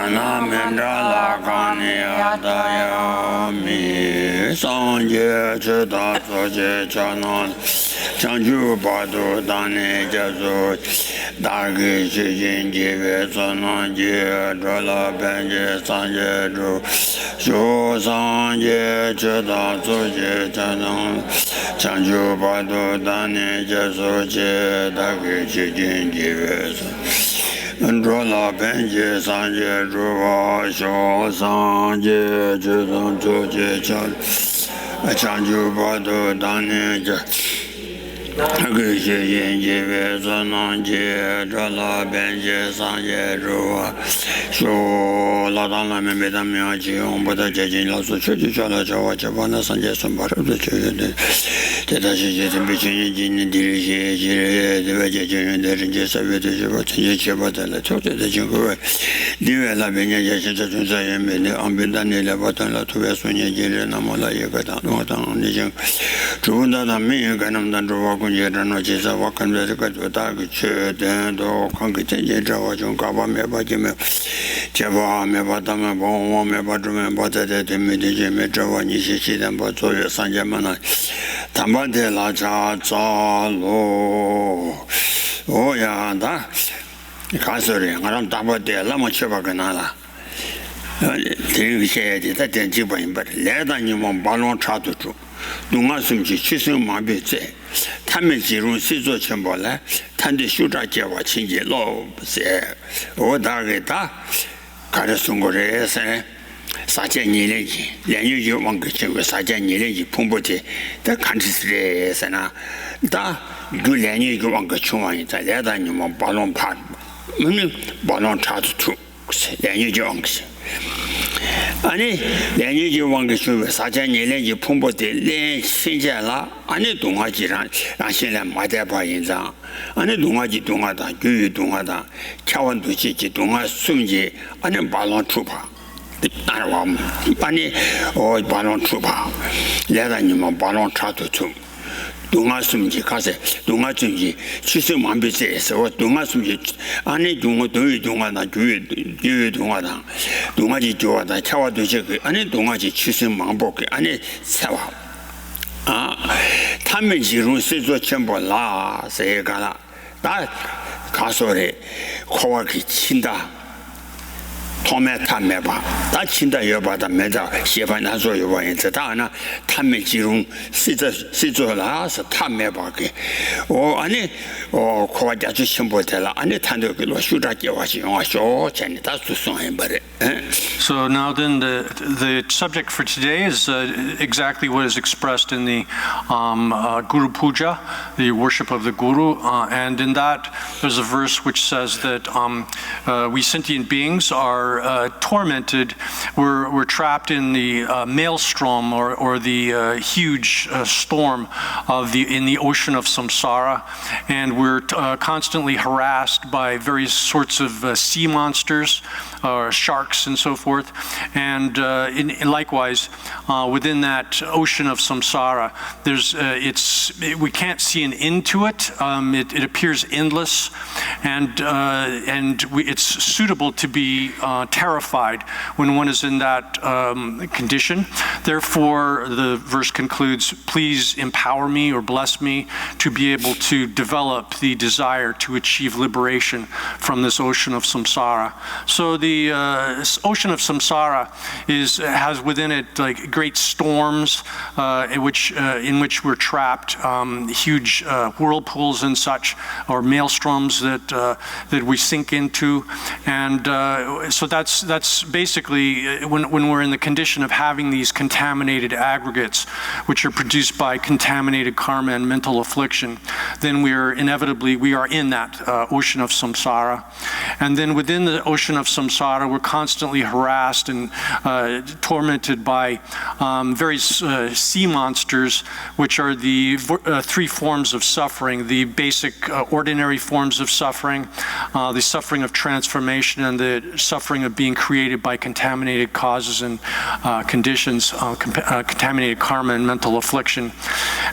Anamendra Lakani Adayami Sanje Cheda Soje Chanan Chanju Badu Dani Jazu Dagi Chijin Jive Sanan Je Drala Benje Sanje Dru Shu Sanje Cheda Soje Chanan Chanju Badu Dani Jazu Je Dagi Chijin Jive Drola Benje Sanje Druva Sho Sanje Chedam Choje Chan Chanju Badu Dani Gishi Yinji Vesananje Drola Benje Sanje Druva Sho Ladana Membedamia Chion Buddha Jajin Lasu Choji Chala Chawa Chabana Sanje Sambara Chede Teta Shiji Bichin Jin Dirishi Jire Devaja Jin Derinje Savete Shiva Tanje Chibata La Chote de Jingo Dive La Benya Yashin Chunsa Yemele Ambidani La Batan La Tuve Sunya Jire Namola Yagatan Notan Nijin Chunda Mi Ganam Dandruva Kunjera no Chisa Wakan Vesika Taki Chede Do Kanki Tenje Jawa Junkaba Meba Jime Cheba Meba Tame Bon Meba Drume Bata de Timidiji Metrawa Nishi Chidan Batsoya Sanjamana Tambate La Cha Cha Lo Oya Da Kasuri Ngaram Tambate Lama Cheba Ganala Ting Shedi That Ten Jibain but Leda Nimon Balon Chatuchu Dunga Sumchi Chisum Mabice Tame Jirun Sizo Chembola Tande Shuta Jawa Chinji Lo Se Odageta Karasungore Se Saja Nileji, Lanyu Wankichi with Saja Nileji Pumbuti, the country's Sana, Da do Lanyu Wankichuan, the leather Numa Ballon Part, Ballon Chart 2, Lanyu Jonks. Ani Lanyu Wankichu with Saja Nileji Pumbuti, Len Shinjala, Ani Dungajiran, Ashila Madaba in Zang, Ani Dungaji Dungada, Yu Dungada, Chawan Duchi Dunga Sumji, Ani Ballon Trooper. Pani or Ballon Trooper, Ledanima Ballon Tratu, Dunga Sumji Kase, Dunga Sumji, Chisum Ambices, or Dunga Sumji, Ani Dunga Dungana, Dungana, Dungaji Joada, Chawa Duji, Ani Dungaji Chisum Mamboki, Ani Sawa. Tamaji Run Sizo Chamber La, say Gala, that Kasore, Kowaki Chinda. Tomata Meba, that Chinda Yobata Meda, Shevanazo Yoba in Tatana, Tamejirun, Sizola, Tamebaki, or Ani, or Kowajachi Shimbotella, and the Tandokilo Shudaki was on short, and that's to sign, but. So now then, the subject for today is exactly what is expressed in the Guru Puja, the worship of the Guru, and in that there's a verse which says that we sentient beings are tormented, we're trapped in the maelstrom or the huge storm of in the ocean of samsara, and we're constantly harassed by various sorts of sea monsters, sharks and so forth, and likewise within that ocean of samsara, there's we can't see an end to it. It appears endless, and it's suitable to be terrified when one is in that condition. Therefore, the verse concludes, please empower me or bless me to be able to develop the desire to achieve liberation from this ocean of samsara. So the ocean of samsara has within it like great storms in which we're trapped, huge whirlpools and such, or maelstroms that we sink into, and so that's basically when we're in the condition of having these contaminated aggregates, which are produced by contaminated karma and mental affliction, then we are in that ocean of samsara. And then within the ocean of samsara, we're constantly harassed and tormented by various sea monsters, which are the three forms of suffering: the basic ordinary forms of suffering, the suffering of transformation, and the suffering of being created by contaminated causes and conditions, contaminated karma and mental affliction.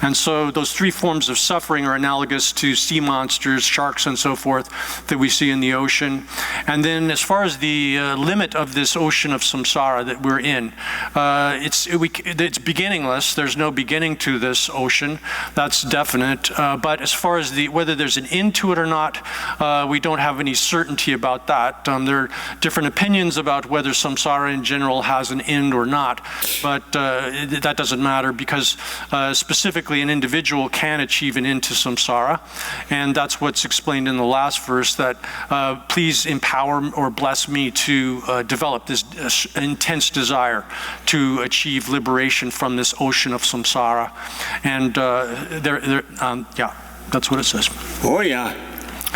And so those three forms of suffering are analogous to sea monsters, sharks, and so forth that we see in the ocean. And then as far as the limit of this ocean of samsara that we're in, it's beginningless. There's no beginning to this ocean. That's definite. But as far as whether there's an end to it or not, we don't have any certainty about that. There are different opinions about whether samsara in general has an end or not, but that doesn't matter because specifically an individual can achieve an end to samsara, and that's what's explained in the last verse, that please empower or bless me to develop this intense desire to achieve liberation from this ocean of samsara. And yeah, that's what it says. Oh yeah,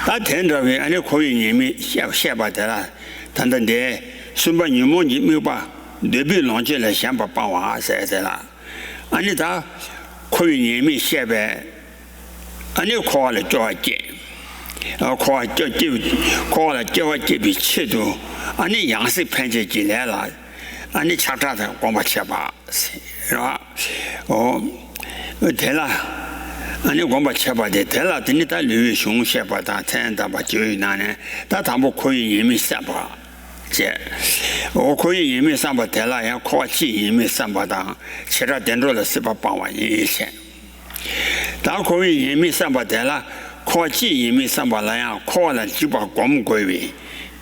that tender way any coin me sheba dela, tandande sumba nyumo nyuba debi longe la shamba pawa saidela. Anita coin me sheba any call it George. Call it George be chido, any young sick pension gilela, any chata goma chaba. Oh, tella. 아니 공부 쳐봐대 대라 드니다 류의 숑셔봐다 텐다바 조이나네 다 담보 코이 이미 싸봐 제 코이 이미 싸봐 대라야 코치 이미 싸봐다 치라 된로를 쓰바 방와 이세 다 코이 이미 싸봐 대라 코치 이미 싸봐라야 코라 지바 공고위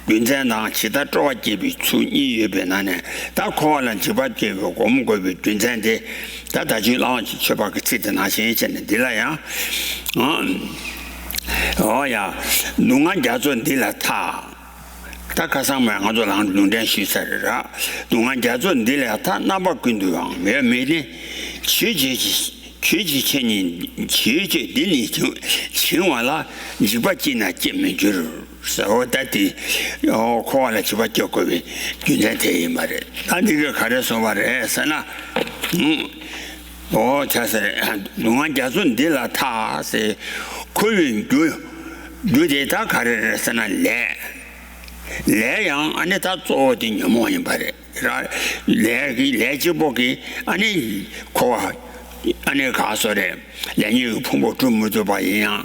윤전당 기타 조합이 추이유변하네 다 코라 지바 제고 공고위 윤전대 다다지 라운지 쳐봐그 지든 하시는 데라야 어야 농안 자존 데라타 다가상만 아도랑 농된 시설이라 농안 자존 데라타 나바군도왕 매매니 취지체니 취지 딜리 칭와라 지바지나 찜미주르 서다티 코알라 지바교고비 균자테이 말에 아니가 가려서 말해 sana 자세 농안 자존 데라타 세 코인 두데다 가려서나 레양 안에 다 쪼딘 요모인 바래 레지보기 아니 코아 아니 가서래 레니 풍부 주무도 봐야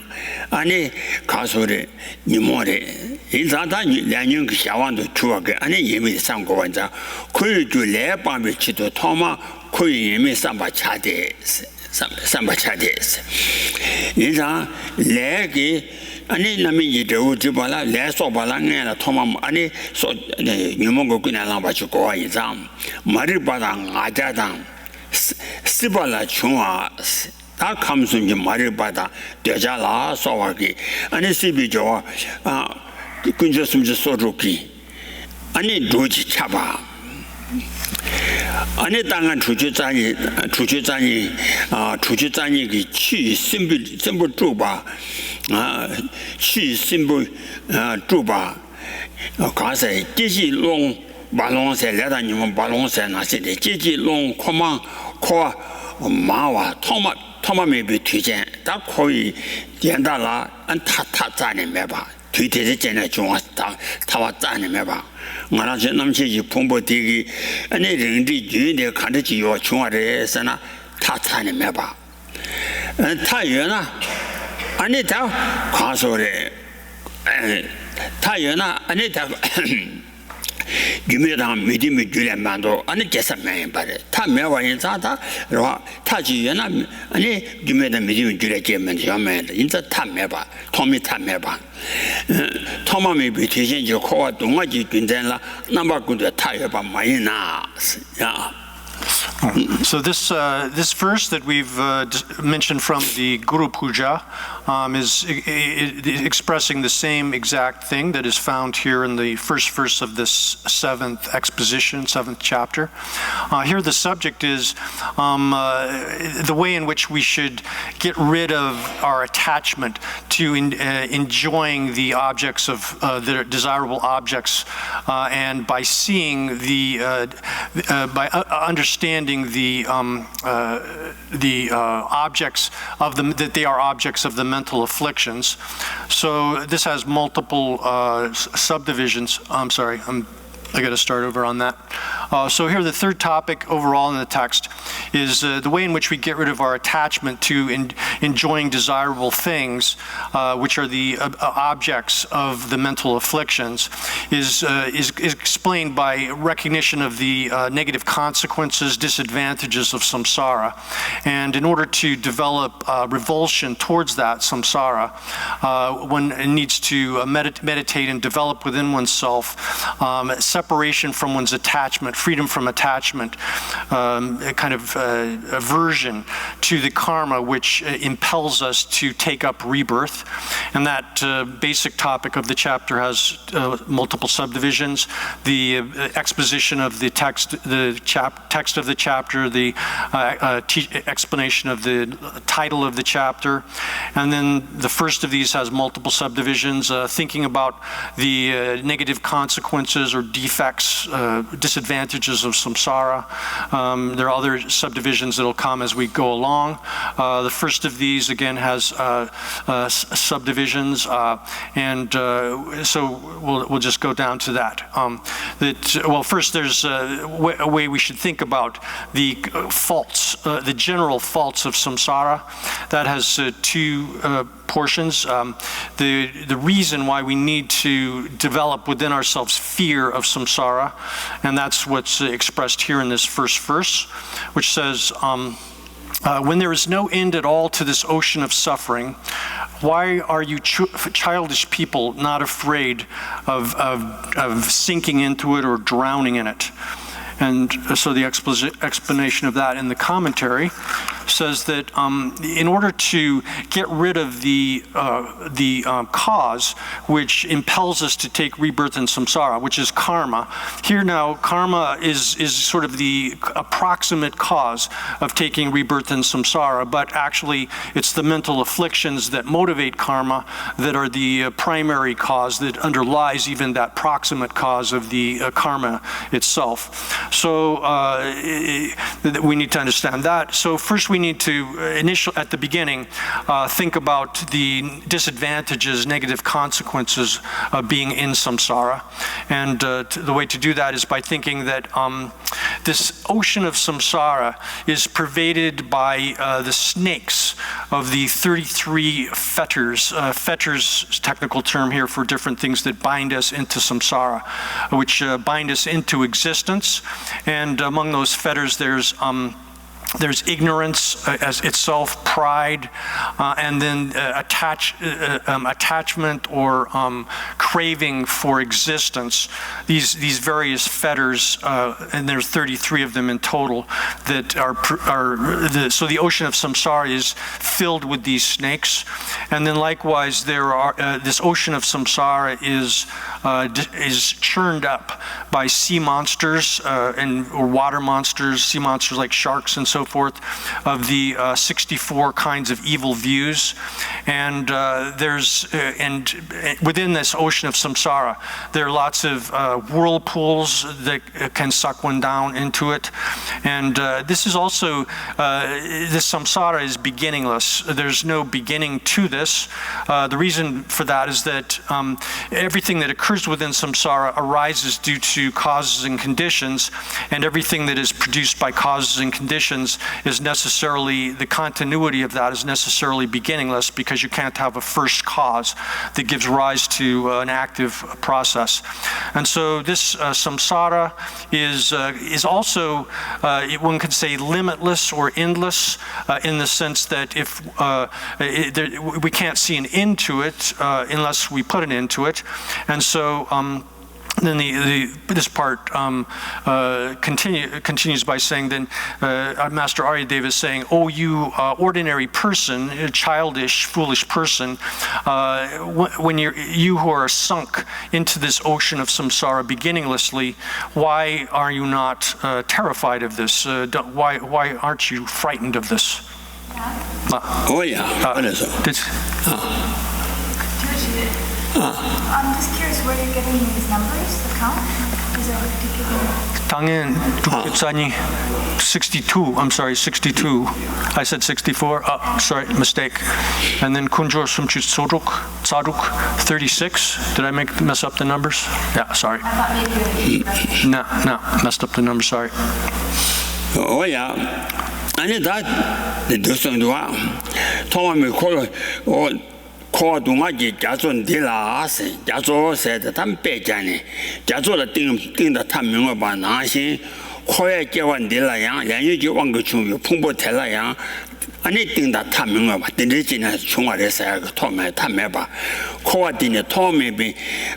아니 가서래 니모래 인자다 레니 그 샤완도 추하게 아니 예미 상고원자 그주 레방비치도 토마 그 예미 삼바 차데 삼바 차데 인자 레기 아니 남이 이대로 집발라 레소 발랑에라 토마 아니 소 니모고 그냥 봐주고 와이자 머리바당 아자당 스발라 중화 다 감순지 말을 받아 되자라 소와기 아니 시비죠 근저숨지 소주기 아니 도지 차바 아니 당한 주주장이 그 취 심부 주바 취 심부 주바 가서 계시롱 발롱세 레다님은 발롱세 나시데 계시롱 코마 코 마와 토마메비推荐 다 거의 된다라 안 타타자네 매봐 뒤대지 전에 중앙다 타와 자네 매봐 나라제 남체지 풍부되기 아니 링디 주인데 간지 요 중앙에서나 타타네 매봐 타연아 아니 다 과소래 타연아 아니 다 유명한 믿음이 줄만도 아니 계산만 봐래 다 매와인 자다 타지연아 아니 유명한 믿음이 줄게면 되면 인자 다 매봐 토미 다 매봐 토마미 비티신 저 코와 동아지 근전라 남바군데 타여봐 마이나 야 So this verse that we've mentioned from the Guru Puja is expressing the same exact thing that is found here in the first verse of this seventh exposition, seventh chapter. Here the subject is the way in which we should get rid of our attachment to enjoying the objects of the desirable objects, and by seeing by understanding the objects of them, that they are objects of the mental afflictions. So this has multiple subdivisions. I'm sorry, I'm I got to start over on that. So here, the third topic overall in the text is the way in which we get rid of our attachment to enjoying desirable things, which are the objects of the mental afflictions, is explained by recognition of the negative consequences, disadvantages of samsara. And in order to develop revulsion towards that samsara, one needs to meditate and develop within oneself separation from one's attachment, freedom from attachment, a kind of aversion to the karma which impels us to take up rebirth. And that basic topic of the chapter has multiple subdivisions. The exposition of the text of the chapter, the explanation of the title of the chapter, and then the first of these has multiple subdivisions, thinking about the negative consequences or defects, disadvantages of samsara. There are other subdivisions that will come as we go along. The first of these, again, has subdivisions, and so we'll just go down to that. Well, first there's a way we should think about the faults, the general faults of samsara. That has two portions. The reason why we need to develop within ourselves fear of samsara, and that's what's expressed here in this first verse, which says, when there is no end at all to this ocean of suffering, why are you childish people not afraid of sinking into it or drowning in it? And so the explanation of that in the commentary says that in order to get rid of the cause which impels us to take rebirth in samsara, which is karma. Here now, karma is sort of the approximate cause of taking rebirth in samsara, but actually it's the mental afflictions that motivate karma that are the primary cause that underlies even that proximate cause of the karma itself. So we need to understand that. So first we need to, at the beginning, think about the disadvantages, negative consequences of being in samsara. And the way to do that is by thinking that this ocean of samsara is pervaded by the snakes of the 33 fetters. Fetters, technical term here for different things that bind us into samsara, which bind us into existence. And among those fetters, there's ignorance as itself, pride, and then attachment or craving for existence. These various fetters, and there's 33 of them in total, that so the ocean of samsara is filled with these snakes. And then likewise, there are this ocean of samsara is churned up by sea monsters or water monsters, sea monsters like sharks and so forth, of the 64 kinds of evil views. And and within this ocean of samsara, there are lots of whirlpools that can suck one down into it. And this is also, this samsara is beginningless. There's no beginning to this. The reason for that is that everything that occurs within samsara arises due to causes and conditions, and everything that is produced by causes and conditions is necessarily, the continuity of that is necessarily beginningless, because you can't have a first cause that gives rise to an active process. And so this samsara is also, one could say, limitless or endless, in the sense that if we can't see an end to it unless we put an end to it. And so then this part continues by saying, then Master Aryadeva is saying, "Oh, you ordinary person, childish, foolish person, when you who are sunk into this ocean of samsara beginninglessly, why are you not terrified of this? Why aren't you frightened of this?" Oh yeah. What is it? I'm just curious where you're getting these numbers, the count? 당연 두께산이 62. I'm sorry, 62. I said 64. Oh, sorry, mistake. And then kunjor sumchut saduk 36. Did I mess up the numbers? Yeah, sorry. No, messed up the numbers. Sorry. Oh yeah. 아니 다 도성도와 통화미 코 동아지 자존 딜라세 자조세다 담배잖니 자조를 띵다 탐명을 봐 나신 코에 개원 딜라양 연유지 왕거 중요 풍부 텔라양 아니 띵다 탐명을 봐 딘지나 중화래서 그 토매 탐매 봐 코와 딘에 토매비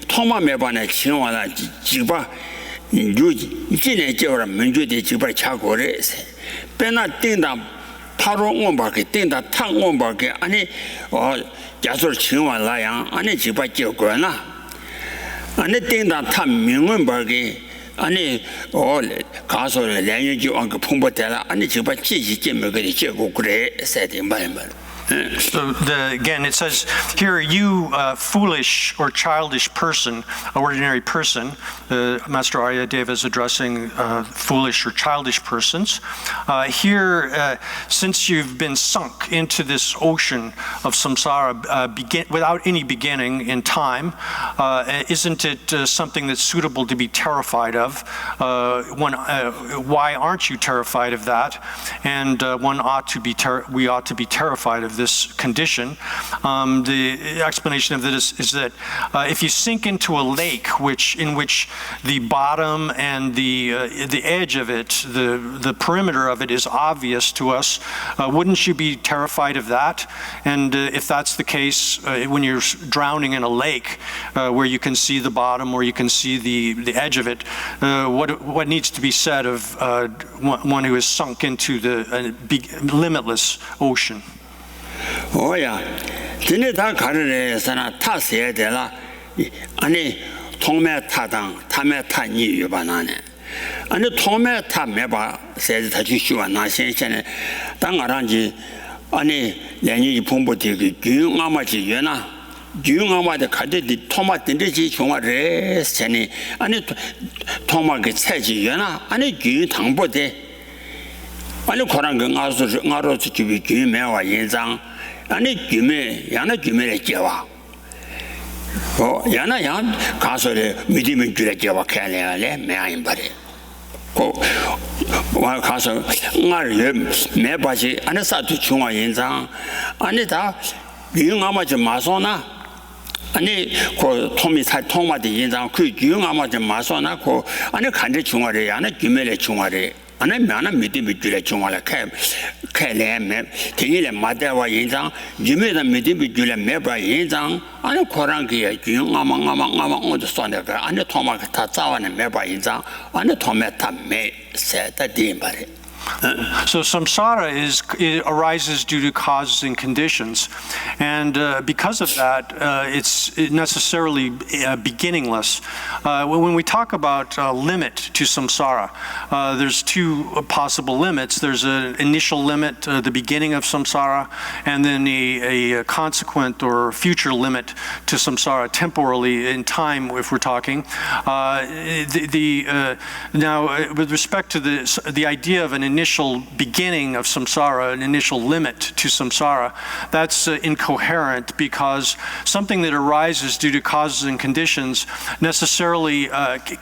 토마매 봐네 친와라 지바 유지 이제 저라 민주대 지바 차고래세 배나 띵다 바로 온바게 띵다 탕 온바게 아니假如请完了样，俺那几把结果呢？俺那订单他明文把给，俺那告诉了连月就往个碰不得了，俺那几把积极见没给的结果过来，才得办办。 So again, it says here, you foolish or childish person, ordinary person. Master Aryadeva is addressing foolish or childish persons. Here, since you've been sunk into this ocean of samsara without any beginning in time, isn't it something that's suitable to be terrified of? Why aren't you terrified of that? And we ought to be terrified of this condition. The explanation of this is that if you sink into a lake in which the bottom and the edge of it, the perimeter of it is obvious to us, wouldn't you be terrified of that? And if that's the case, when you're drowning in a lake where you can see the bottom or you can see the edge of it, what needs to be said of one who is sunk into the limitless ocean? Oh yeah, 진짜 다 가르래서나 타세야 되라. 아니 통매 타당 타매 타니 유반하네. 아니 통매 타매바 세지 다시 쉬와 나신신에 당아란지 아니 연이 풍부되게 규응아마지 연아 규응아마데 가데디 토마된지 종아래 세니 아니 토마게 체지 연아 아니 규 당보대 아니 그런 거 나로서 집이 규매와 인상 아니 규매 야나 규매를 제와 야나 양 가서래 믿으면 줄에 제와 캐내래 매인 바래 와 가서 나를 매바지 안에 사투 중앙 인상 아니 다 유용아마지 마소나 아니 그 토마디 인상 그 유용아마지 마소나 그 안에 간데 중앙에 야나 규매를 중앙에 안에 면은 믿음이 줄에 중앙에 캐내매 되게 마대와 인상 유매다 믿음이 줄에 매바 인상 안에 고랑기에 유용아망아망아망 어디 쏘내가 안에 토마가 다 자와는 매바 인상 안에 토마타 매 세다 디말이 So samsara arises due to causes and conditions, and because of that, it's necessarily beginningless. When we talk about limit to samsara, there's two possible limits. There's an initial limit, the beginning of samsara, and then a consequent or future limit to samsara, temporally in time, if we're talking. Now, with respect to the idea of an initial beginning of samsara, an initial limit to samsara, that's incoherent, because something that arises due to causes and conditions necessarily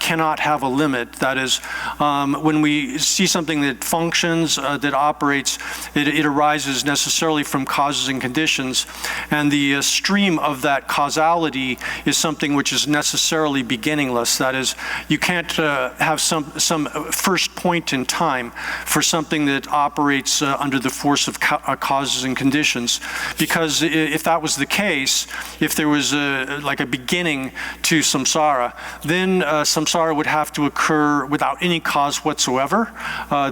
cannot have a limit. That is, when we see something that functions, that operates, it arises necessarily from causes and conditions, and the stream of that causality is something which is necessarily beginningless. That is, you can't have some first point in time for something that operates under the force of causes and conditions. Because if that was the case, if there was like a beginning to samsara, then samsara would have to occur without any cause whatsoever.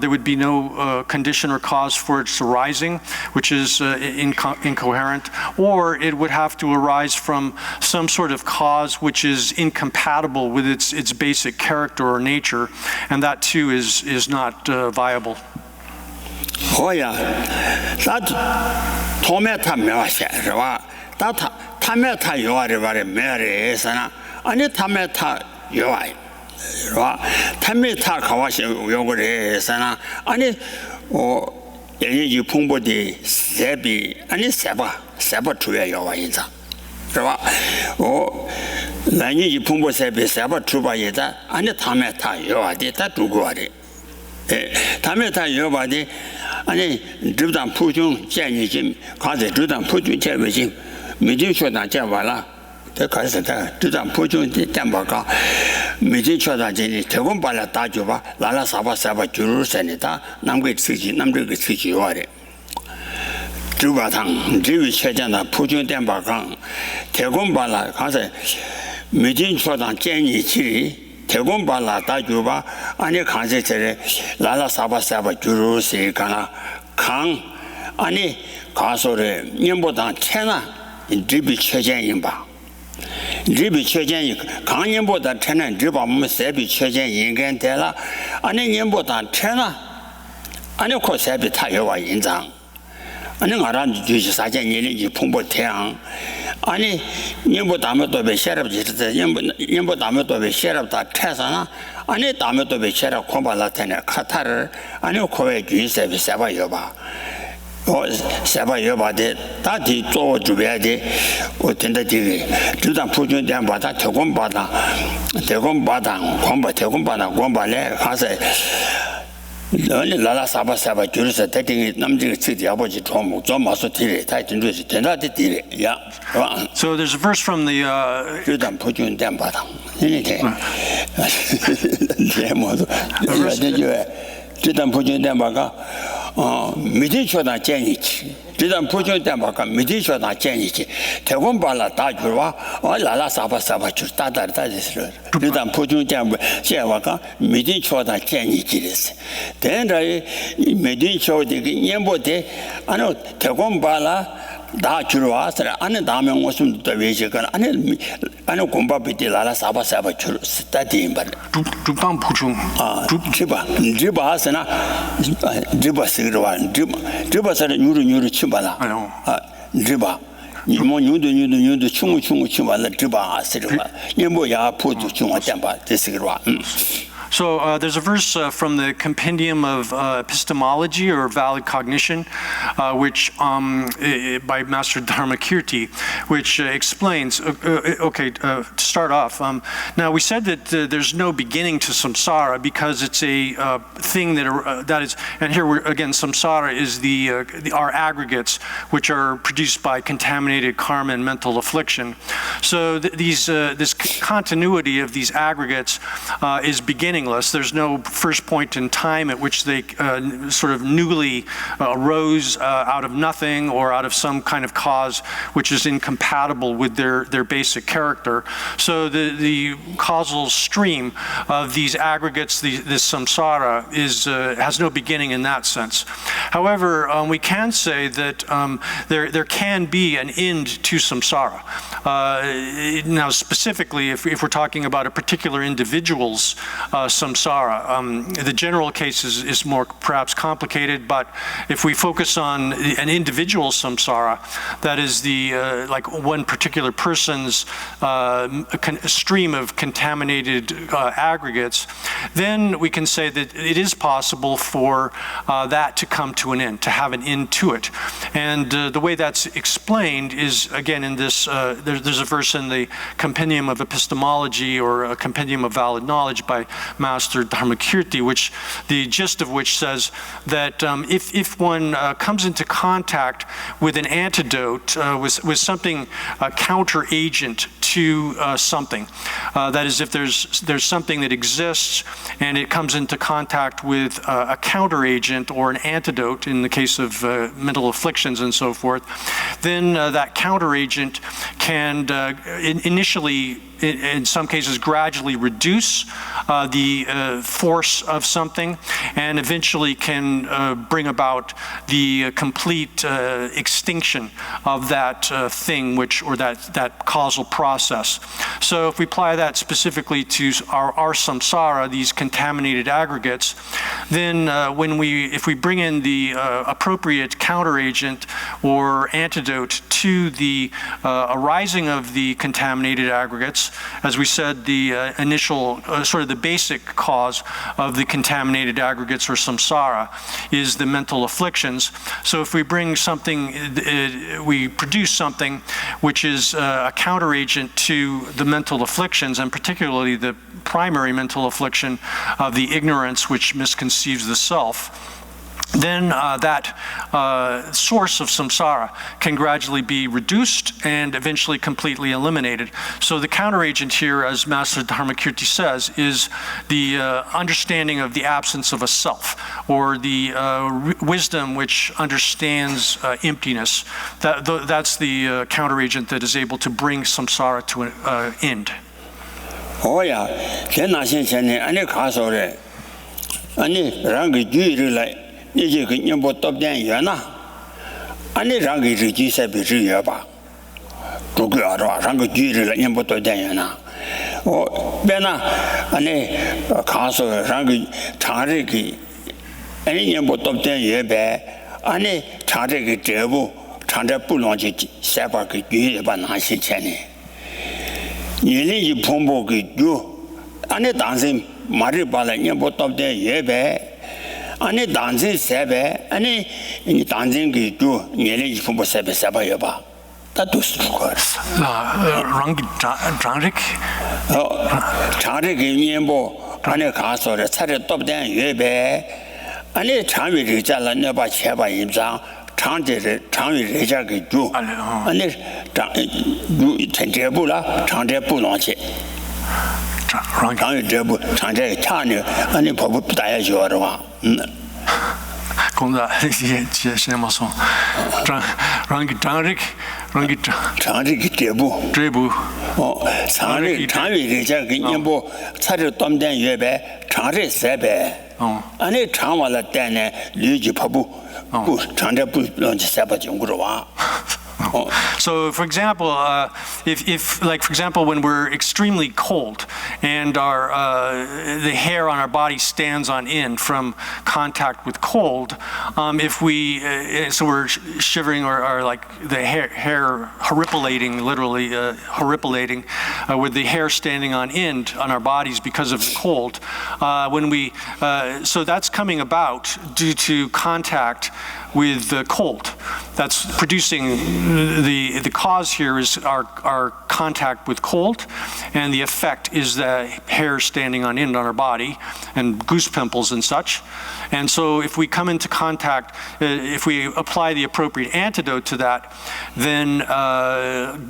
There would be no condition or cause for its arising, which is incoherent, or it would have to arise from some sort of cause which is incompatible with its basic character or nature, and that too is not viable. 호야 다 토메타 메와셔 와 다타 타메타 요아레 바레 메레스나 아니 타메타 요아이 와 탐미 타 가와시 요거래 sana 아니 예지 풍보디 세비 아니 세바 주야 요와 인자 그봐 나니 풍보 세비 세바 주바 예자 아니 탐에 타 요와디 다 두고와리 탐에 타 요와디 아니 주단 푸중建议좀 가서 주단 푸중 제외진 미진 쇼단 제와라 더 가서 다 주단 푸중 담바가 미진 쇼단지 대본 발라 다 줘봐 라라 사바 줄을 세니다 남게 쓰지 남게 쓰지 요아래 주바탕 지위 체제나 푸중 담바강 대본 발라 가서 미진 쇼단建议지 대본 발라 다 줘봐 아니 간세체래 라라 사바 줄을 세가나 강 아니 가소래 년보다 채나 리비 최전인바 리비 최전이 강년보다 채는 리바면 세비 최전 인간 되라 아니 년보다 채나 아니 코 세비 타요와 인장 아니 알아는 주시 사전 일이 풍부 태양 아니 년보다 도 베셔럽지다 년보다 도 베셔럽다 태사나 아니 다음에도 베셔럽 콤발라테네 카타를 아니 코에 주세비 세바요바 세바요바데 다디 조 주베데 어텐다디 주단 푸준된 바다 대공바다 공발에 가서 너는 라라 사바 줄에서 대딩이 남지가 치디 아버지 좀 마서 뒤에 다 진주시 된다디 뒤에 야 So there's a verse from the 주단 푸준된 바다 이게 제모도 주단 푸준된 바가 미디쇼다建议지 주단 푸준된 바가 미디쇼다建议지 대본 발라 다 줄와 라라 사바 줄 다다다지스 주단 푸준된 제와가 미디쇼다 建议지레스 된라이 미디쇼데 년보데 아노 대본 발라 다 줄와서 안에 다음에 무슨 또 외식은 안에 공부비디 라라 사바 줄 스타디인 바 주방 부중 지바하스나 지바스르와 지바서는 유르 치바라 지바 이모 유도 충무 치바라 지바스르와 이모야 포도 중화 담바 데스르와 So there's a verse from the Compendium of Epistemology or Valid Cognition, which by Master Dharmakirti, which explains. To start off, now we said that there's no beginning to samsara because it's a thing that is, and here we're again, samsara is our aggregates which are produced by contaminated karma and mental affliction. So this continuity of these aggregates is beginning. There's no first point in time at which they sort of newly arose out of nothing or out of some kind of cause which is incompatible with their basic character. So the causal stream of these aggregates, this samsara, has no beginning in that sense. However, we can say that there can be an end to samsara. Now, specifically, if we're talking about a particular individual's samsara. The general case is more perhaps complicated, but if we focus on an individual samsara, that is like one particular person's stream of contaminated aggregates, then we can say that it is possible for that to come to an end, to have an end to it. And the way that's explained is, again, in this, there's a verse in the Compendium of Epistemology or a Compendium of Valid Knowledge by Master Dharmakirti, which the gist of which says that if one comes into contact with an antidote, with something, a counter agent to something, that is, if there's something that exists and it comes into contact with a counter agent or an antidote in the case of mental afflictions and so forth, then that counter agent can initially, in some cases, gradually reduce the force of something and eventually can bring about the complete extinction of that thing or that causal process. So if we apply that specifically to our samsara, these contaminated aggregates, then if we bring in the appropriate counteragent or antidote to the arising of the contaminated aggregates, as we said, the initial, sort of the basic cause of the contaminated aggregates or samsara is the mental afflictions. So if we bring something, we produce something which is a counteragent to the mental afflictions, and particularly the primary mental affliction of the ignorance which misconceives the self, then that source of samsara can gradually be reduced and eventually completely eliminated. So the counteragent here, as Master Dharmakirti says, is the understanding of the absence of a self, or the wisdom which understands emptiness. That's the counteragent that is able to bring samsara to an end. Oh yeah, any castle, any rangi like. 你这个人不到点远呐，俺那让给这几才比这远吧，都个是吧？让个举着了，人不到点远呐。哦，别呐，俺那看说让个唱这个，俺那人不到点远呗，俺那唱这个这部唱这不能去先把个举把拿些钱呢。你那一碰不个举，俺那当时马上把了人不到点远呗。 아니 단신 세배 아니 이 단신 그도 얘네 이품부 세배 세배여 봐. 다 도스고. 랑기 장릭 장릭 인연보 안에 가서를 차례 dob된 예배 아니 장위를 잘라 내봐 제바 임상 장제를 장위를 자게 주 아니 장 전제부라 장제부 놓지 장위 제부 장제 차네 아니 법부 다야 줘라 와 공다 예 신마송 랑기 장릭 장릭 제부 장릭 장위 자게 인보 차례 dob된 예배 장제 세배 아니 장와라 때네 류지 법부 장제부 놓지 세바 정구로 와 So, for example, if like, for example, when we're extremely cold and the hair on our body stands on end from contact with cold, if we, so we're shivering or like the hair horripilating, literally horripilating, with the hair standing on end on our bodies because of the cold, when we, so that's coming about due to contact with the cold. That's producing the cause here is our contact with cold, and the effect is the hair standing on end on our body and goose pimples and such. And so if we come into contact, if we apply the appropriate antidote to that, then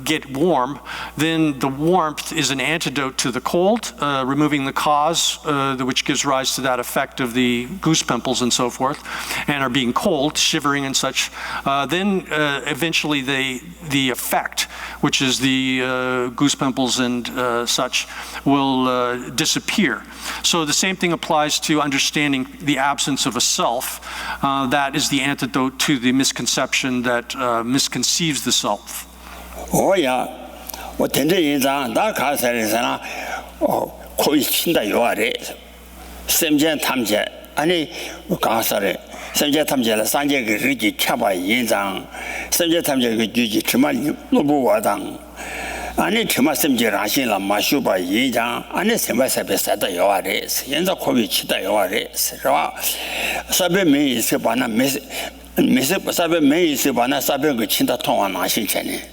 get warm, then the warmth is an antidote to the cold, removing the cause, which gives rise to that effect of the goose pimples and so forth, and are being cold, shivering and such. Then eventually the effect, which is the goose pimples and such, will disappear. So the same thing applies to understanding the absence of a self. That is the antidote to the misconception that misconceives the self. Oh yeah, 我听这一章，那看起来是呢，可以听到有啊的，身边他们家，安尼我刚说的，身边他们家了三节个日记吃吧一章，身边他们家个日记吃嘛萝卜窝当。 아니 정말 심지라신라 마슈바 이장 아니 semba세베 사다 요아레 현자 코비 치다 요아레 라 사베 메이스 바나 메스 사베 메이스 바나 사베 그 친다 통화 나신체네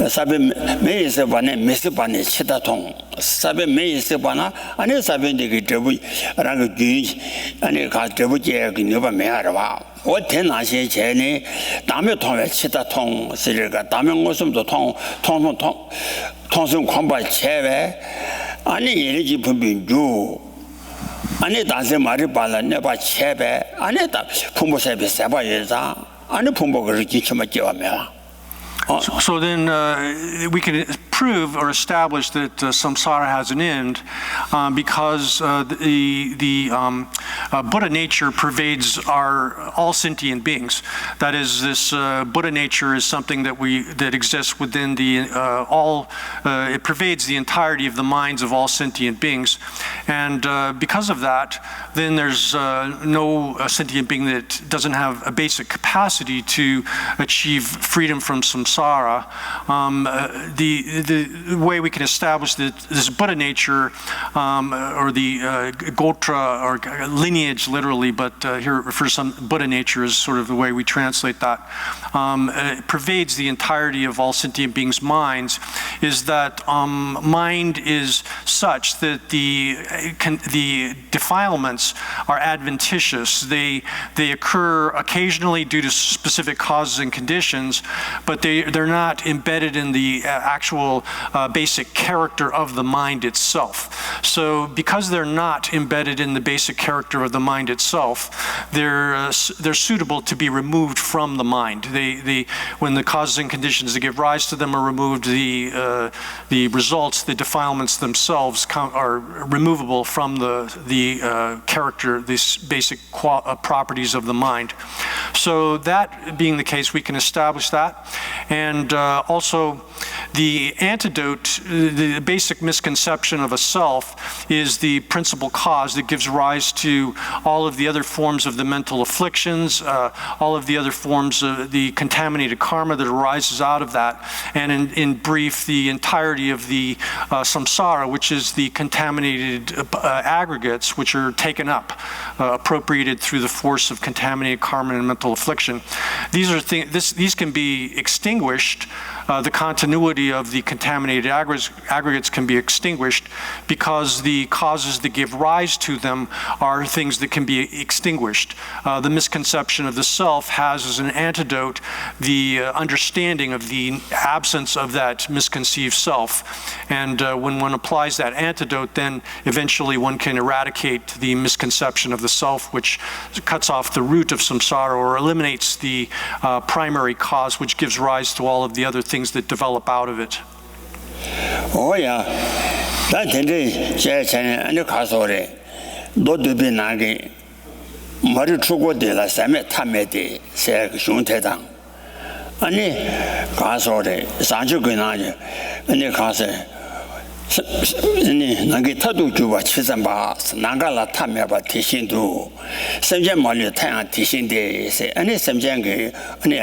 사베 메이스 바네 메스 바네 치다 통 사베 메이스 바나 아니 사베 그 저부 라그 기 아니 가 저부제 그 너바 메하라 봐我听那些钱呢，大面通来其他通是这个，大面我什么都通什狂把钱呗，俺那眼里就碰病毒，俺那当时马上把了那把钱呗，俺那打碰不塞呗3把月啥，俺那碰不个是几千么几万没了。 So then we can prove or establish that samsara has an end because the Buddha nature pervades all sentient beings. That is, this Buddha nature is something that exists within it pervades the entirety of the minds of all sentient beings. And because of that, then there's no sentient being that doesn't have a basic capacity to achieve freedom from samsara. The way we can establish that this Buddha nature, or the gotra, or lineage literally, but here it refers to Buddha nature is sort of the way we translate that, it pervades the entirety of all sentient beings' minds, is that mind is such that the defilements are adventitious. They occur occasionally due to specific causes and conditions, but they're not embedded in the actual basic character of the mind itself. So because they're not embedded in the basic character of the mind itself, they're suitable to be removed from the mind. When the causes and conditions that give rise to them are removed, the results, the defilements themselves are removable from the character, these basic properties of the mind. So that being the case, we can establish that. And also, the antidote, the basic misconception of a self is the principal cause that gives rise to all of the other forms of the mental afflictions, all of the other forms of the contaminated karma that arises out of that, and in brief, the entirety of the samsara, which is the contaminated aggregates which are taken up, appropriated through the force of contaminated karma and mental affliction. These can be extinguished. The continuity of the contaminated aggregates can be extinguished because the causes that give rise to them are things that can be extinguished. The misconception of the self has as an antidote the understanding of the absence of that misconceived self. And when one applies that antidote, then eventually one can eradicate the misconception of the self, which cuts off the root of samsara or eliminates the primary cause, which gives rise to all of the other things that develop out of it. Oh yeah, that and the castle, no do be nagi. Mari chugo de la same tamedi, say Shuntedan. Any castle, Sanju Guinaja, and the castle. Nagitadu Juba Chisamba, Nagala Tameba Tishindu, Samjan Malu Tang Tishin de, say any Samjangi, any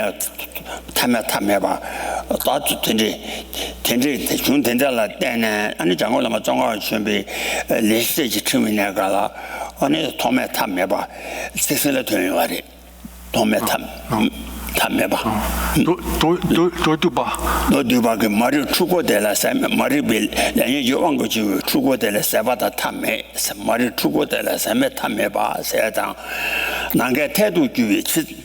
Tameba, thought to Tendi, Juntendala, then any Jangola Matonga should be listed to Nagala, only Tome Tameba, Sicily to anybody. Tome Tameba. Doduba, Mario Chugo de la Sam, Maribil, and you want to Chugo de la Sabata Tame, Mario Chugo de la Same Tameba, Sedan, Nangatedu Juich.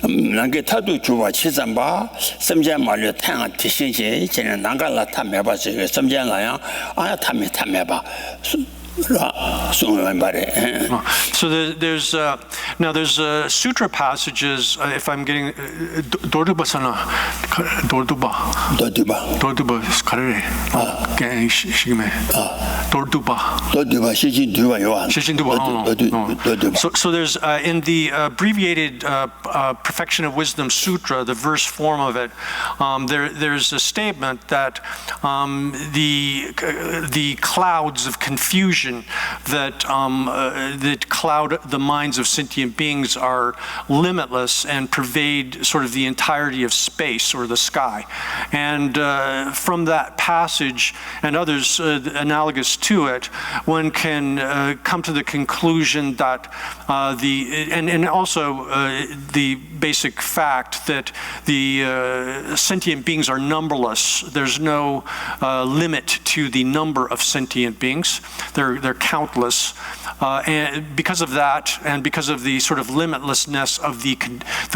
Nangatadu Juba Chizamba, Samjan Mario Tang Tishinji, Nangala Tameba, Samjan Lion, I Tameba. So there's now there's sutra passages. If I'm getting Dorduba sana, Dorduba is karere. Okay, shigme. Dorduba. So there's in the abbreviated Perfection of Wisdom Sutra, the verse form of it, there's a statement that the clouds of confusion that cloud the minds of sentient beings are limitless and pervade sort of the entirety of space or the sky. And from that passage and others analogous to it, one can come to the conclusion that and also the basic fact that the sentient beings are numberless. There's no limit to the number of sentient beings. They're countless, and because of that, and because of the the sort of limitlessness of the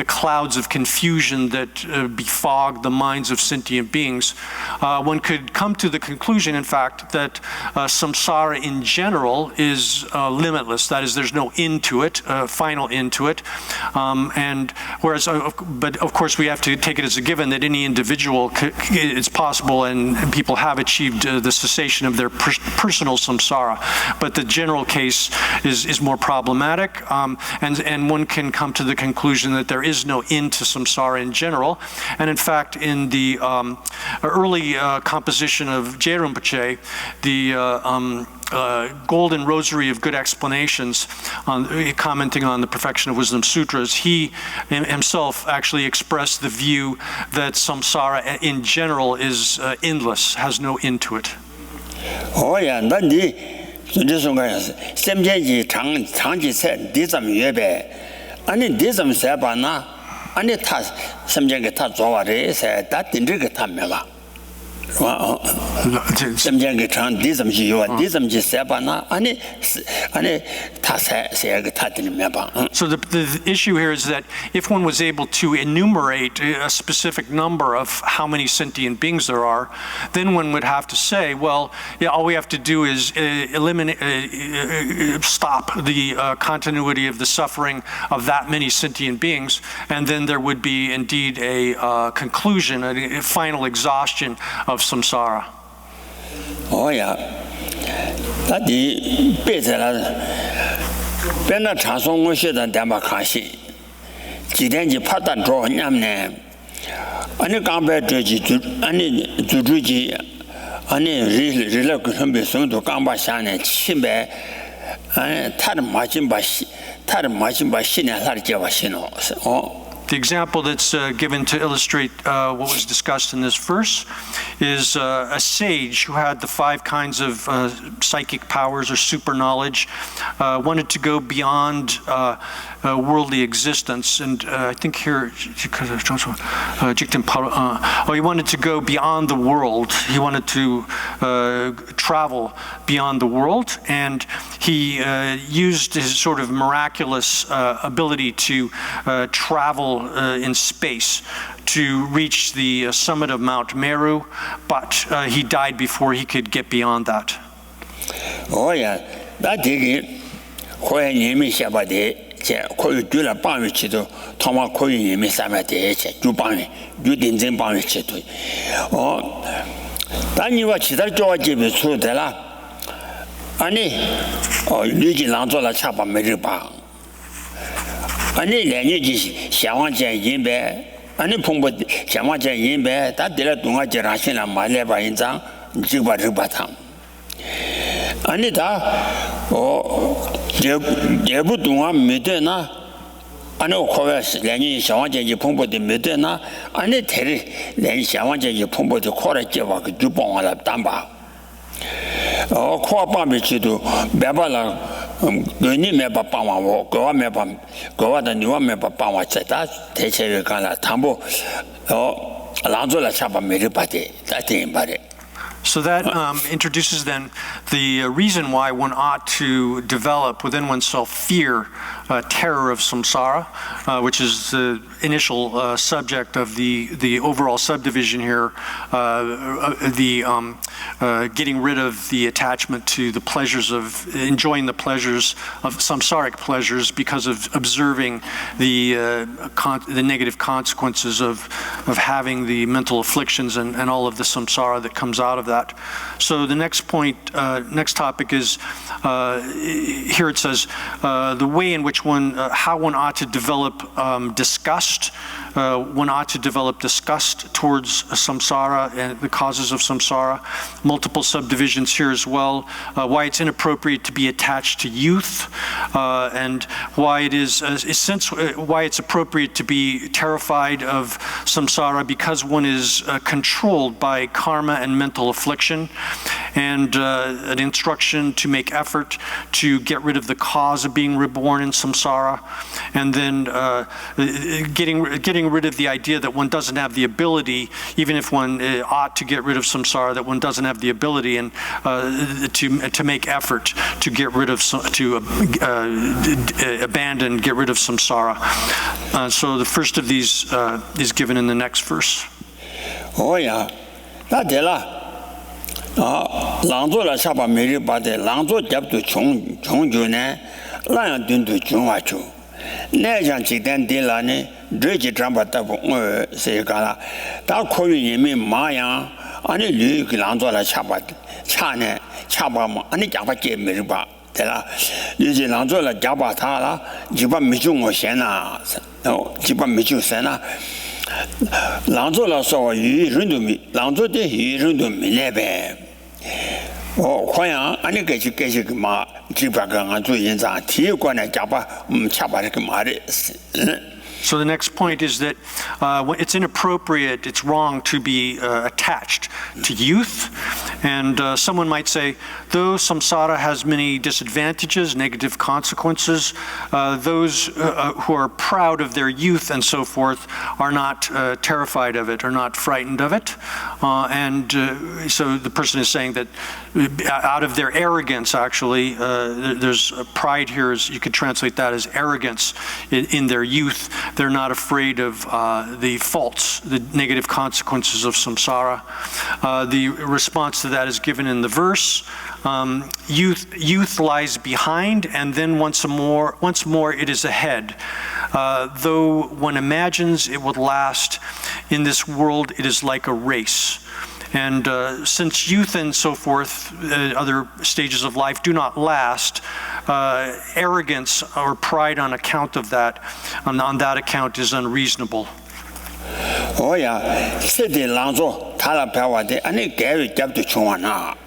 clouds of confusion that befog the minds of sentient beings, one could come to the conclusion, in fact, that samsara in general is limitless. That is, there's no end to it, final end to it. And whereas, but of course, we have to take it as a given that any individual, it's possible, and people have achieved the cessation of their personal samsara. But the general case is more problematic, and one can come to the conclusion that there is no end to samsara in general. And in fact, in the early composition of Je Rinpoche, the Golden Rosary of Good Explanations, commenting on the Perfection of Wisdom Sutras, he himself actually expressed the view that samsara in general is endless, has no end to it. Oh yeah, that the semjeji changji said this and this sabana and it has semjeng ta zoare said that in the tamela. So the issue here is that if one was able to enumerate a specific number of how many sentient beings there are, then one would have to say, well, yeah, all we have to do is eliminate, stop the continuity of the suffering of that many sentient beings, and then there would be indeed a conclusion, a final exhaustion of samsara. Oh yeah, that the better Bena Transong Musha than Damakashi. Jidenji Patan draw Yamne. Any combat to any Jujuji, any reluctant Besson to Gamba Shane, Chimbe, and Tad Machin by Shina Harjavashino. Oh. The example that's given to illustrate what was discussed in this verse is a sage who had the 5 kinds of psychic powers or super knowledge, wanted to go beyond worldly existence. And I think here, he wanted to go beyond the world. He wanted to travel beyond the world, and he used his sort of miraculous ability to travel in space to reach the summit of Mount Meru, but he died before he could get beyond that. Oh yeah, that did when you miss about it, Koyu Dula Banwichito, Toma Koyu Missamate, Jubani, Judin Banwichito. Oh, then you watch that George through the la. Ani, or Luigi Lanzola Chapa Meriba. Ani Leniji, Shawanjan Yimbe, Ani Pumbo, Shawanjan Yimbe, that de la Dunga Gerashina Maleva in Zang, Jiba Ribatam. Anita, oh, Jebu Dunga Medena, Ano Koras, Lenny Shawanjan Pumbo de Medena, Ani Terry, Len Shawanjan Pumbo de Korajeva, Jupon la Tamba. Oh, Quabamichido, Babala. Goni meba pawa go meba go the new meba pawa that teacher kana tambo oh lanzola chapa meripate that thing body. So that introduces then the reason why one ought to develop within oneself fear, terror of samsara, which is the initial subject of the overall subdivision here, getting rid of the attachment to the pleasures of enjoying the pleasures of samsaric pleasures because of observing the negative consequences of having the mental afflictions and all of the samsara that comes out of that. So the next point, next topic is, here it says, the way in which how one ought to develop disgust. One ought to develop disgust towards samsara and the causes of samsara. Multiple subdivisions here as well. Why it's inappropriate to be attached to youth, and why it is why it's appropriate to be terrified of samsara because one is controlled by karma and mental affliction, and an instruction to make effort to get rid of the cause of being reborn in samsara, and then getting rid of the idea that one doesn't have the ability, even if one ought to get rid of samsara, that one doesn't have the ability and to make effort to get rid of abandon, get rid of samsara. So the first of these is given in the next verse. Oh yeah, that de la. Langzo la chapa meri ba de langzo jab tu chung ju ne la yang dun tu chung wa chu. Ne jang chi den de la ne de ji tram ba ta bu se ga la. Da ko yu yin mi ma yang ani lu ki langzo la chapa cha ne chapa ma ani ja ba je meri ba de la. Lu ji langzo la ja ba ta la ji ba mi chung wo xian na. ji ba mi chung xian na. 郎做了说语人都没，郎做的语人都没来呗。好像俺那个个嘛，几百个俺做人长，体育馆呢，加把恰把这个嘛的，So the next point is that it's inappropriate, it's wrong to be attached to youth. And someone might say, though samsara has many disadvantages, negative consequences, those who are proud of their youth and so forth are not terrified of it, are not frightened of it. So the person is saying that out of their arrogance, actually, there's pride here, you could translate that as arrogance in their youth. They're not afraid of the faults, the negative consequences of samsara. The response to that is given in the verse. Youth lies behind, and then once more it is ahead. Though one imagines it would last, in this world it is like a race. And since youth and so forth, other stages of life do not last, arrogance or pride on account of that, on that account, is unreasonable. Oh yeah, said the Lanzo, Talapawa de, and it gave up to Chuana.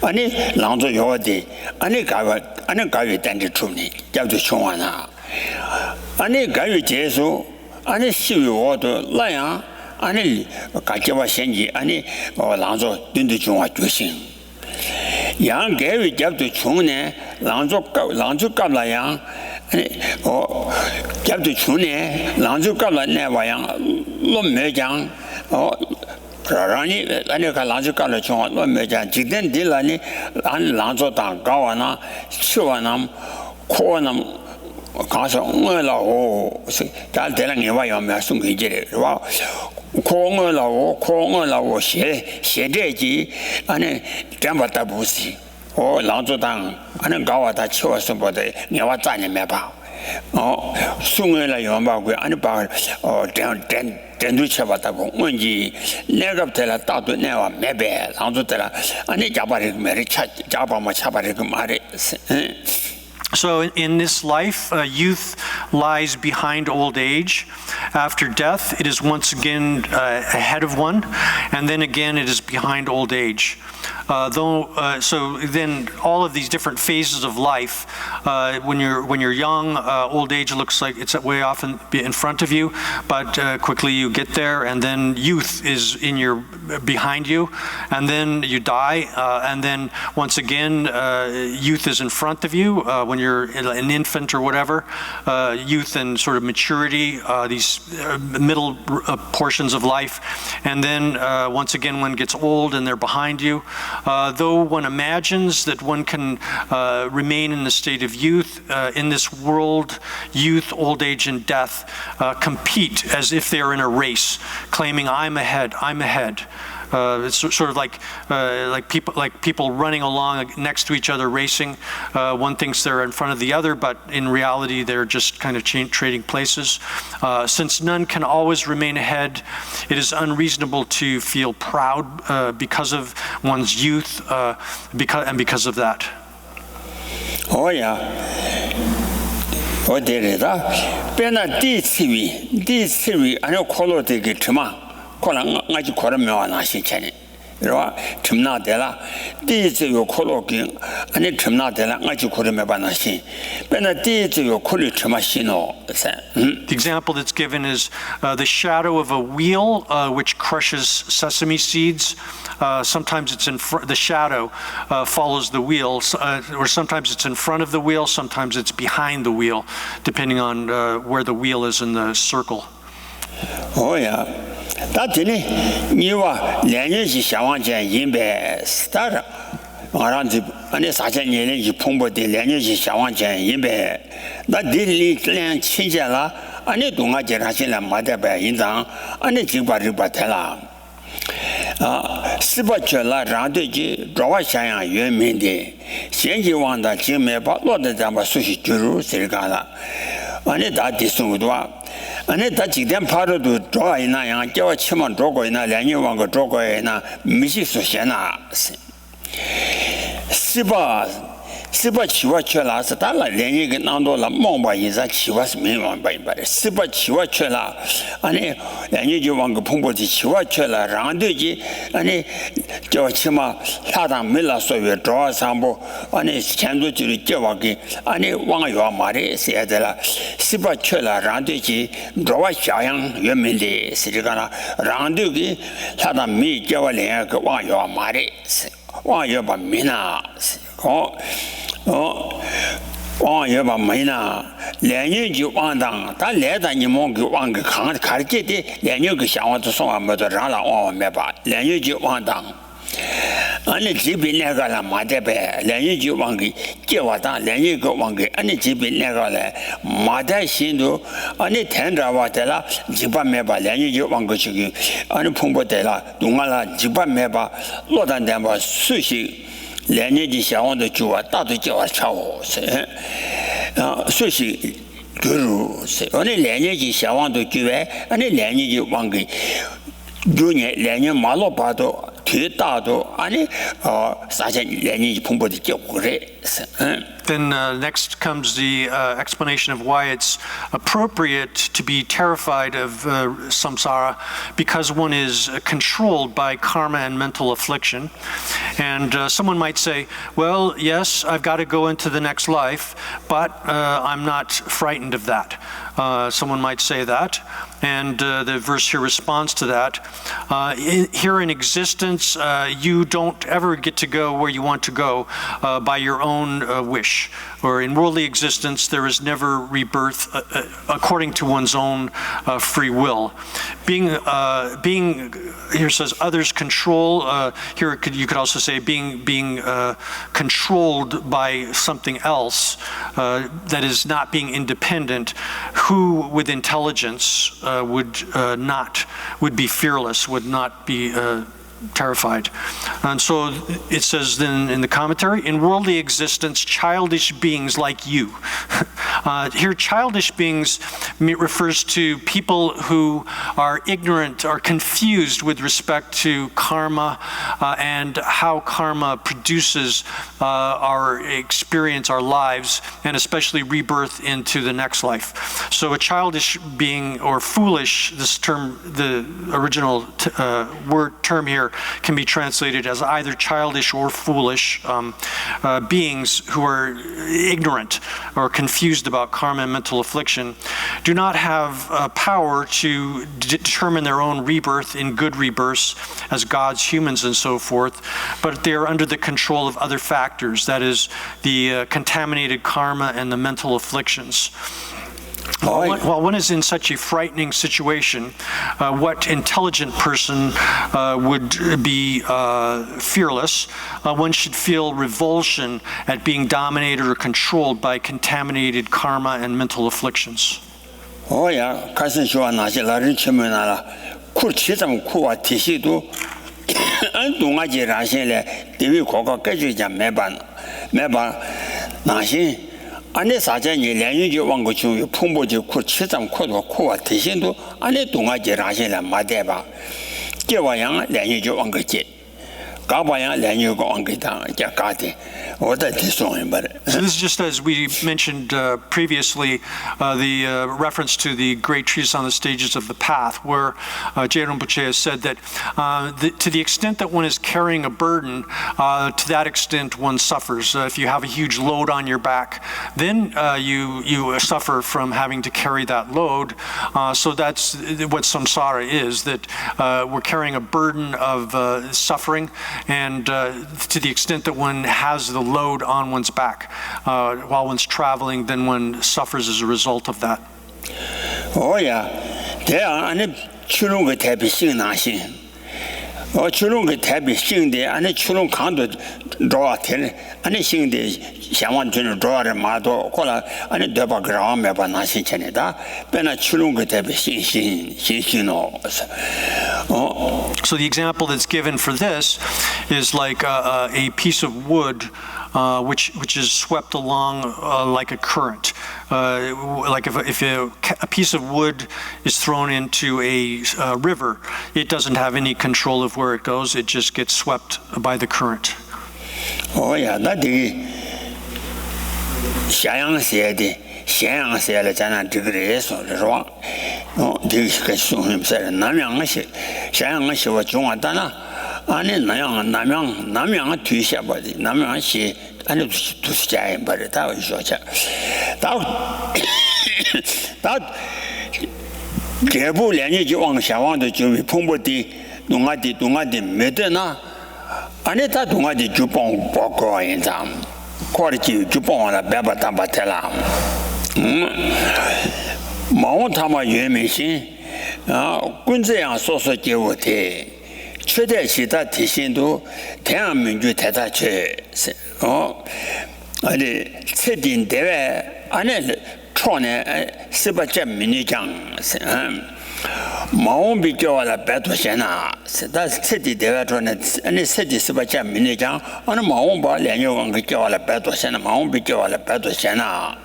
And it Lanzo Yodi, and it gave it and the Truni, gave to Chuana. And it gave it Jesu, and it see water, lion. 아니 가져와 생기 아니 랑조 든드 중화 주신 양 개위 잡도 중네 랑조 값라양 아니 잡도 중네 랑조 값라네 와양 롬매장 그러니 아니 가 랑조 값라 중화 롬매장 지된 딜라니 안 랑조 당 가와나 치와남 코와남 가서 응을라고 잘 되는 게 와요 말씀 이제 와 공을라고写这句 안에 담았다 보시 랑조당 안에 가와다 치워서 보다 내가站里面봐 숭을 연바고 안에 봐 된도 쳐봤다고 뭔지 내가 때라 따도 내가 매배 랑조들아 안에 잡아리 매리 잡아마 잡아리 그 말에 So in this life, youth lies behind old age. After death, it is once again ahead of one, and then again it is behind old age. So then all of these different phases of life, when you're young, old age looks like it's way off in front of you, but quickly you get there, and then youth is behind you, and then you die, and then once again youth is in front of you when you're an infant or whatever. Youth and sort of maturity, these middle portions of life, and then once again one gets old and they're behind you. Though one imagines that one can remain in the state of youth, in this world, youth, old age, and death compete as if they're in a race, claiming, I'm ahead, I'm ahead. It's sort of like people running along next to each other, racing. One thinks they're in front of the other, but in reality, they're just kind of trading places. Since none can always remain ahead, it is unreasonable to feel proud because of one's youth, because of that. Oh yeah. Oh, there is that. Bena di civi, I know color the get to ma. 可能我就可能没有那些钱的， 그러와 첨나되라 디즈요 콜로긴 아니 첨나되라 아주 고르메 바나시 베나 디즈요 콜리 첨마시노 The example that's given is the shadow of a wheel which crushes sesame seeds. Sometimes it's the shadow follows the wheel, or sometimes it's in front of the wheel, sometimes it's behind the wheel, depending on where the wheel is in the circle. Oh yeah. 다더니 니와 내년시 샤왕제 인베 스타라 말한지 아니 4000년이 풍부대 내년시 샤왕제 인베 나 딜리 클랜 친자라 아니 동아제라신라 마다바 인장 아니 지바르바텔라 스바철라 라드지 조와샤야 유명데 현지왕다 지메바 로드자마 수시 주루 실가라 아니 다 디송도와 아니 다 지된 파로도 좋아이나 양叫치만 조고이나 량이왕거 조고이나 미시수시나 스바 치와 쳐라서 달라 량이가 나도라 몽바 인자 치와스 민왕 바이바레 스바 치와 쳐라 아니 량이지 왕거 풍보지 치와 쳐라 랑되지 아니 저 치마 사당 밀라소에 조아상보 아니 천도지를 껴와기 아니 왕요 말에 세야들라 스바 쳐라 랑되지 조아 샤양 연민데 시리가나 랑되기 사당 미 껴와래 그 왕요 말에 왕요 바미나 왕爷把没呢，两年就王当，他来的你们给王给看看见的，两年给想法都送完没得，让了王没把，两年就王当。俺那这边那个了，马代呗，两年就王给叫我当，两年个王给，俺那这边那个嘞，马代心都，俺那天着我得了，几百没把，两年就王给去给，俺那碰不得了，东俺了几百没把，落单单把熟悉。两年级小王的酒啊，大都叫我瞧我是，所以就是是，我那两年级小王的酒哎，俺那两年级王给，2年2年马路把都腿大都，俺那3000两年级碰不的叫我嘞是，Then next comes the explanation of why it's appropriate to be terrified of samsara, because one is controlled by karma and mental affliction. And someone might say, well, yes, I've got to go into the next life, but I'm not frightened of that. Someone might say that. And the verse here responds to that. Here in existence, you don't ever get to go where you want to go by your own wish. Or in worldly existence, there is never rebirth according to one's own free will. Being here says others control. Here you could also say being controlled by something else that is not being independent. Who with intelligence would be fearless, would not be terrified. And so it says then in the commentary, in worldly existence, childish beings like you. Here, childish beings refers to people who are ignorant or confused with respect to karma and how karma produces our experience, our lives, and especially rebirth into the next life. So a childish being or foolish, this term, the original term here, can be translated as either childish or foolish beings who are ignorant or confused about karma and mental affliction, do not have power to determine their own rebirth in good rebirths as God's humans and so forth, but they are under the control of other factors, that is the contaminated karma and the mental afflictions. While one is in such a frightening situation, what intelligent person would be fearless? One should feel revulsion at being dominated or controlled by contaminated karma and mental afflictions. Oh yeah, 가서 좋아 나지 라를 치면라 쿠치점 쿠와 티시도 안 동아지 라신래 대위 고가 깨지자 매반 나신 안에 사전이 량이 왕고 중 풍보지 쿠 치점 쿠도 쿠와 대신도 안에 동아지 라신래 마대바 깨와양 량이 왕거지 가봐양 량이 왕거다 자 가대 So this is just as we mentioned previously, the reference to the great treatise on the stages of the path, where J. Rinpoche has said that to the extent that one is carrying a burden, to that extent one suffers. If you have a huge load on your back, then you suffer from having to carry that load. So that's what samsara is, that we're carrying a burden of suffering, and to the extent that one has the load on one's back while one's traveling, then one suffers as a result of that. Oh yeah, there are any children with happy sing nothing. Or children with happy sing there, and children can't draw till anything they want to draw the motto, color, and the double ground map and nothing Canada, but a children with happy sing. So the example that's given for this is like a piece of wood which is swept along like a current. Like if a piece of wood is thrown into a river, it doesn't have any control of where it goes. It just gets swept by the current. Oh yeah, that is Xiang said the China degree so the wrong. No, this can show himself. Namyang was Juatana, and in Namyang Tuisha body, Namyang she and to stay, but that was your chat. That Jebu Lanny Wang Shawang the Jumi Pumbodi, Dungadi Medena, and it Dungadi Jupong Boko in town. Quality Jupong and Baba Tambatella. Mount Tama Yumishi, Gunzia Sosa Jewote, Chede Sita Tishindu, Tian Minju Tetache, Sedin Deve, Anel Trone, Sibacha Minijang, Mount Bijola Betosena, that's City Devatron, and the city Sibacha Minijang, on a Mount Balanyo and Bijola Betosena, Mount Bijola Betosena.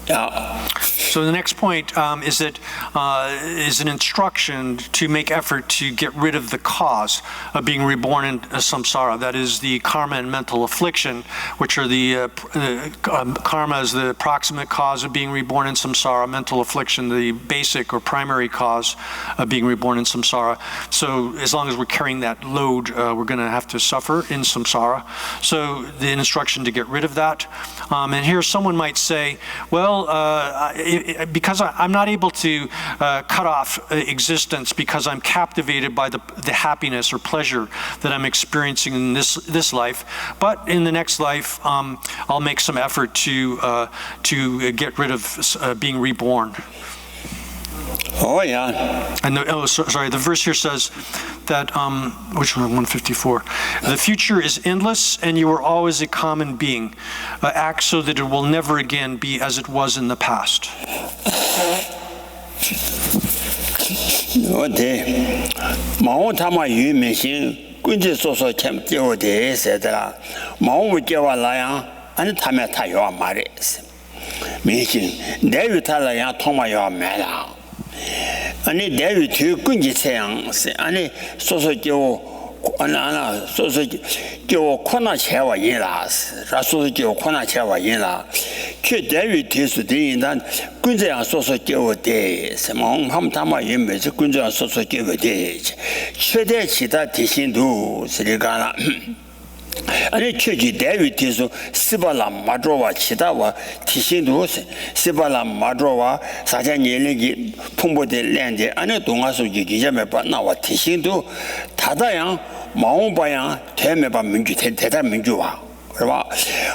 So the next point is an instruction to make effort to get rid of the cause of being reborn in samsara. That is the karma and mental affliction, which are the karma is the proximate cause of being reborn in samsara, mental affliction, the basic or primary cause of being reborn in samsara. So as long as we're carrying that load, we're going to have to suffer in samsara. So the instruction to get rid of that. And here someone might say, well, because I'm not able to cut off existence because I'm captivated by the happiness or pleasure that I'm experiencing in this life, but in the next life I'll make some effort to get rid of being reborn. Oh yeah. And the verse here says that which one? 154. The future is endless, and you are always a common being. Act so that it will never again be as it was in the past. Okay. Mao Tama Yu Mixing, Gunji Soso Chem Geo de Cetera, Mao Gewa Lion, and Tama Tayo Maris. Mixing, David Talaya Toma Yo Mela. Ani David to Gunji Sayang, Ani Soso Geo, Soso Geo Kona Chewa Yilas, Raso Geo Kona Chewa Yila. David is the that Gunja Soso Geo days, among Hamtama Yimbe, Gunja Soso Geo days. Chede Chita Tishindu, Siligana. And it church David is Sibala Madrova Chitawa, Tishindu, Sibala Madrova, Sajani, Pumbo de Lande, and a Dungasu Gijame, but now what Tishindu, Tadayang, Maumbayang, Temeba Minju, Teta Minjua.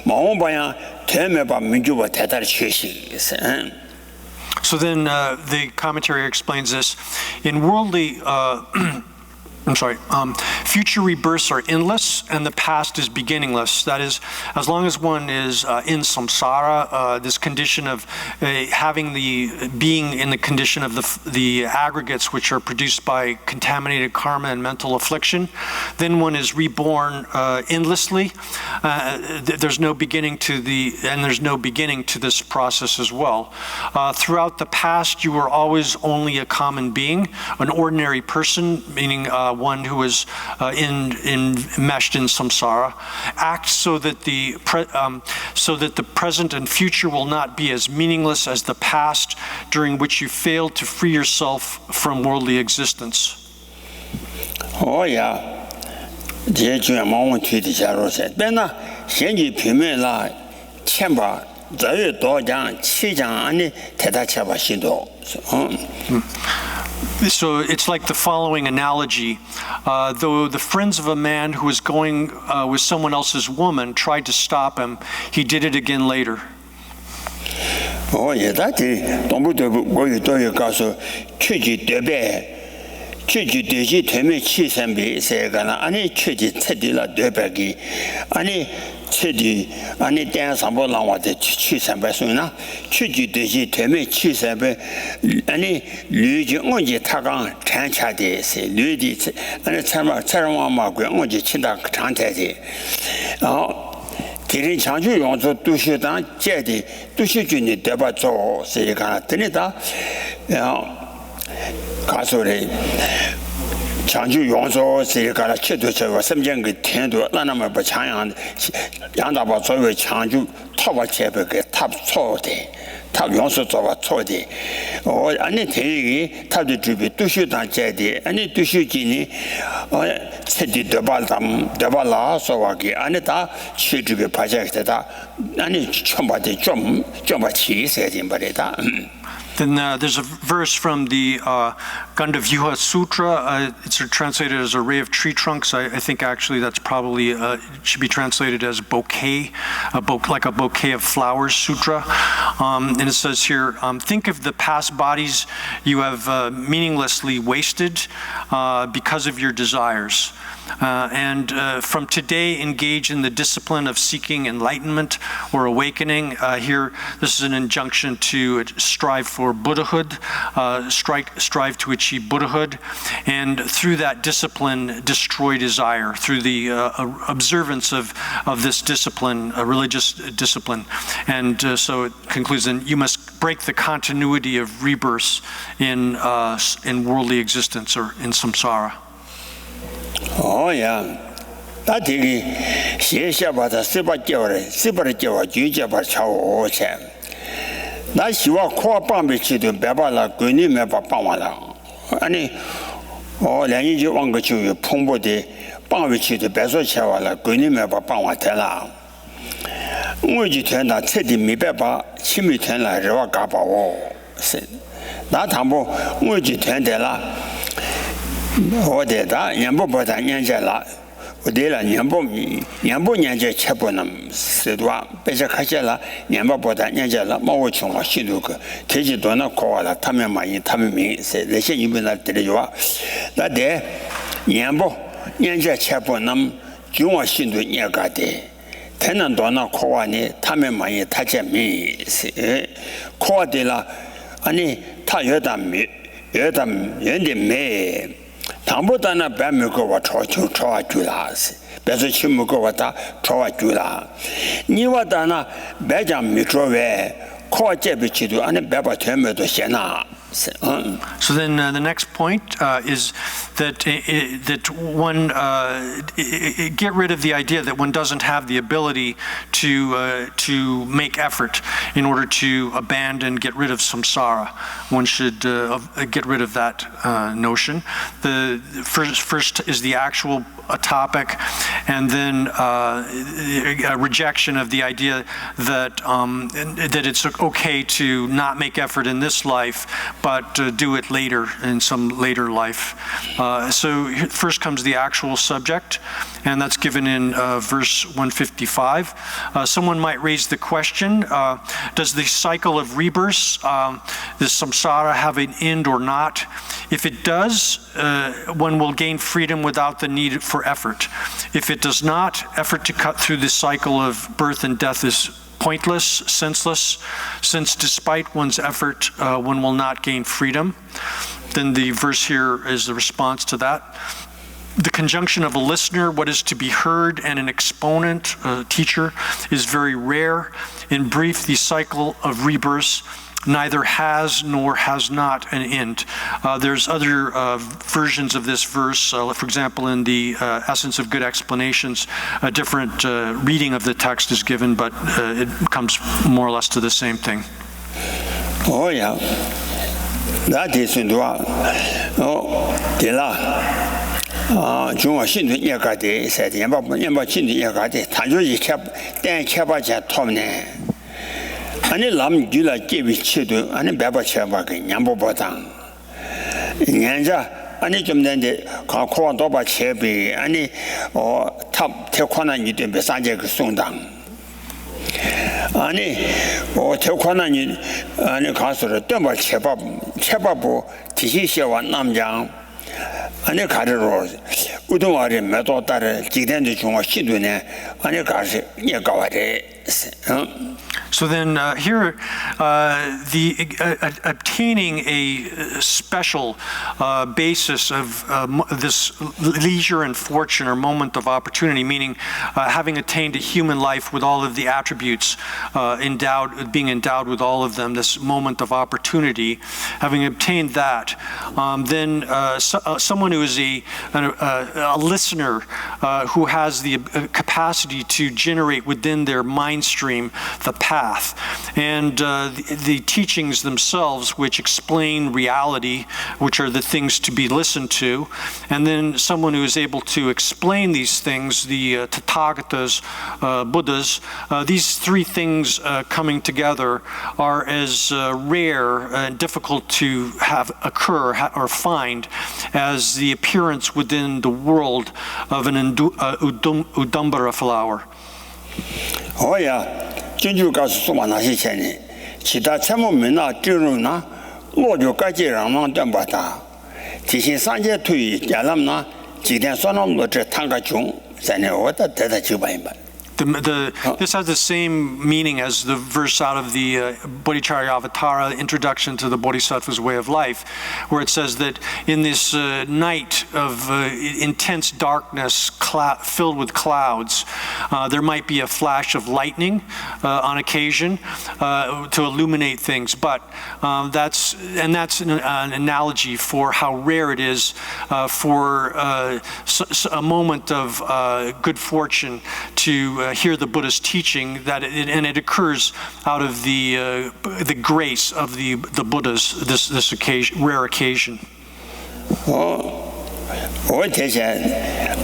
Maumbayang, Temeba Minjua, Teta Chishi. So then the commentary explains this. In worldly future rebirths are endless, and the past is beginningless. That is, as long as one is in samsara, this condition of being in the condition of the aggregates which are produced by contaminated karma and mental affliction, then one is reborn endlessly. There's no beginning to this process as well. Throughout the past, you were always only a common being, an ordinary person, meaning one who is enmeshed in samsara. Act so that the present and future will not be as meaningless as the past, during which you failed to free yourself from worldly existence. Oh yeah. 这卷毛问题的加入噻，但呢，现在平面啦，前吧，这有多讲7讲安尼，太大前吧许多，So it's like the following analogy. Though the friends of a man who was going with someone else's woman tried to stop him, he did it again later. 哦，也大的，东部我有都有告诉，出去对白。 确实对其推面起身比谁个呢？安尼确实彻底了对白个，安尼彻底安尼点上不让我的起身白所以呢，确实对其推面起身白，安尼绿就我就他讲产恰的是绿的，安尼产往马贵我就其他常态的，然后。 给人强就用作读书当接的读书军的对吧？做是一个，等于他，然后。 告诉你，强就用作是一个了，切度这个什么样个程度，那么不强样的，让他把作为强就他把前辈给他错的，他用作做把错的，哦，安尼听一个，他就准备读书当接的，安尼读书今年，彻底对吧？对吧？拉说话给，安尼他去这个拍下来他，安尼全把的全把气色进把的他。Then there's a verse from the Gandavyuha Sutra. It's translated as a ray of tree trunks. I think actually that's probably should be translated as bouquet, like a bouquet of flowers sutra. And it says here, think of the past bodies you have meaninglessly wasted because of your desires. And from today, engage in the discipline of seeking enlightenment or awakening. Here, this is an injunction to strive for Buddhahood, strive to achieve Buddhahood, and through that discipline, destroy desire, through the observance of this discipline, a religious discipline. And so it concludes, and you must break the continuity of rebirths in worldly existence or in samsara. Oh yeah, that is. She said, "But the super joy, you just chow all time." That she was quite bummed to the Babala, Guni Meba Pamala. And oh, then you want to go to Pombo de Bambichi the Bezo Chavala, Guni Meba Pamatella. When you turn that city, me Beba, Chimmy turn like Ravagaba said. That humble, when you turn the la. 我的他年不把他年纪了，我对了年不年纪吃不那么十多，别说可惜了，年不把他年纪了，毛我穷了许多个，天气多那苦了，他们满意，他们明是那些你们那得了就话，那得年纪吃不那么就我许多年个的，天能多那苦呢，他们满意，他这明是苦的了，啊你他有点美。 唐不但那白没给我炒猪啦是，别说去没给我打炒猪啦，你我当那白讲没做完，靠这边去的，俺那白把全部都写那。 So then the next point is that one get rid of the idea that one doesn't have the ability to make effort in order to abandon, get rid of samsara. One should get rid of that notion. The first is the actual topic, and then a rejection of the idea that that it's okay to not make effort in this life, but do it later in some later life. So first comes the actual subject, and that's given in verse 155. Someone might raise the question, does the cycle of rebirths, the samsara, have an end or not? If it does, one will gain freedom without the need for effort. If it does not, effort to cut through the cycle of birth and death is pointless, senseless, since despite one's effort, one will not gain freedom. Then the verse here is the response to that. The conjunction of a listener, what is to be heard, and an exponent, a teacher, is very rare. In brief, the cycle of rebirths neither has nor has not an end. There's other versions of this verse, for example, in the Essence of Good Explanations, a different reading of the text is given, but it comes more or less to the same thing. Oh, yeah. That is in 중국 신도 예가대 세대바 신도 예가대 단조지 땡 켜바자 톰네 아니 남규라 깨비치도 아니 배바쳐바게 냠보보당 년자 아니 좀 된데 가코도 바 체비 아니 탑 태권한이 된 배상제 그 송당 아니 태권한이 아니 가서를 뜸바 체바부 티시시와 남장 아니 가르로 우동아리 매도 따라 지된의 중앙 시도네 아니 가시 예가와데 So then here, obtaining a special basis of this leisure and fortune or moment of opportunity, meaning having attained a human life with all of the attributes, being endowed with all of them, this moment of opportunity, having obtained that, then someone who is a listener who has the capacity to generate within their mind stream the path and the teachings themselves which explain reality, which are the things to be listened to, and then someone who is able to explain these things, the Tathagatas, Buddhas, these three things coming together are as rare and difficult to have occur or find as the appearance within the world of an Udambara flower. Oh yeah. 真就告诉说嘛那些钱呢，其他全部没拿进入呢，我就感觉让人点不大。提醒上街推家人呢，今天说那么这谈个穷，现在我得得900万。 This has the same meaning as the verse out of the Bodhicharyavatara introduction to the Bodhisattva's way of life, where it says that in this night of intense darkness filled with clouds, there might be a flash of lightning on occasion to illuminate things, but that's an analogy for how rare it is for a moment of good fortune to hear the Buddha's teaching, and it occurs out of the grace of the Buddhas, this occasion, rare occasion.我提前，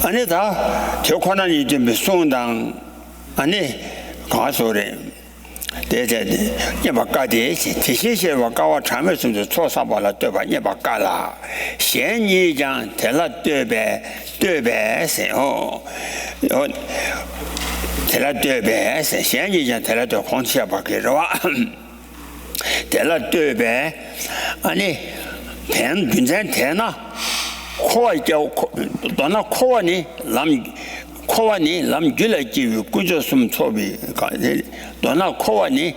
安尼他条款呢已经被送当，安尼告诉的，对对对，也把搞的，提些我搞我产品甚至错啥把了对吧？也把搞了，现你讲得了对白是哦。得了对白是现在讲得了对空气吧给是吧？得了对白，啊你天军在天呐，可叫到那可呢，咱就来基于工作什么错别，到那可呢，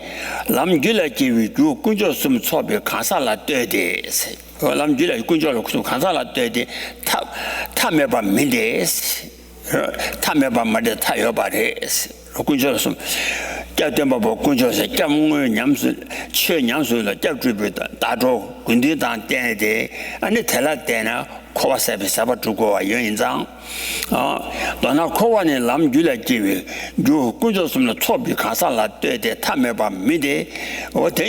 咱就来基于就工作什么错别，看啥了对的是，咱就来工作了看啥了对的，他没把没得是。 他没把没得，他要把的是。工作什么？叫点把工作是叫我娘子，缺娘子了，叫准备的，打着工地当点的，俺你太了点了，可把啥把中国原因章，啊，到那可把呢，咱们就来解决，就工作什么错别看啥了，对的，他没把没得，我等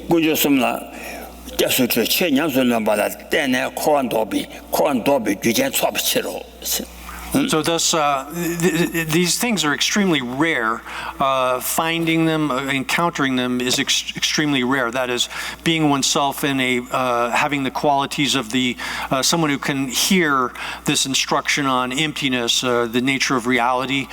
工作什么了。 就是这缺娘子了，把它点呢，可完多比，之间错不起了。 So thus, these things are extremely rare. Finding them, encountering them is extremely rare. That is, being oneself in having the qualities of someone who can hear this instruction on emptiness, the nature of reality.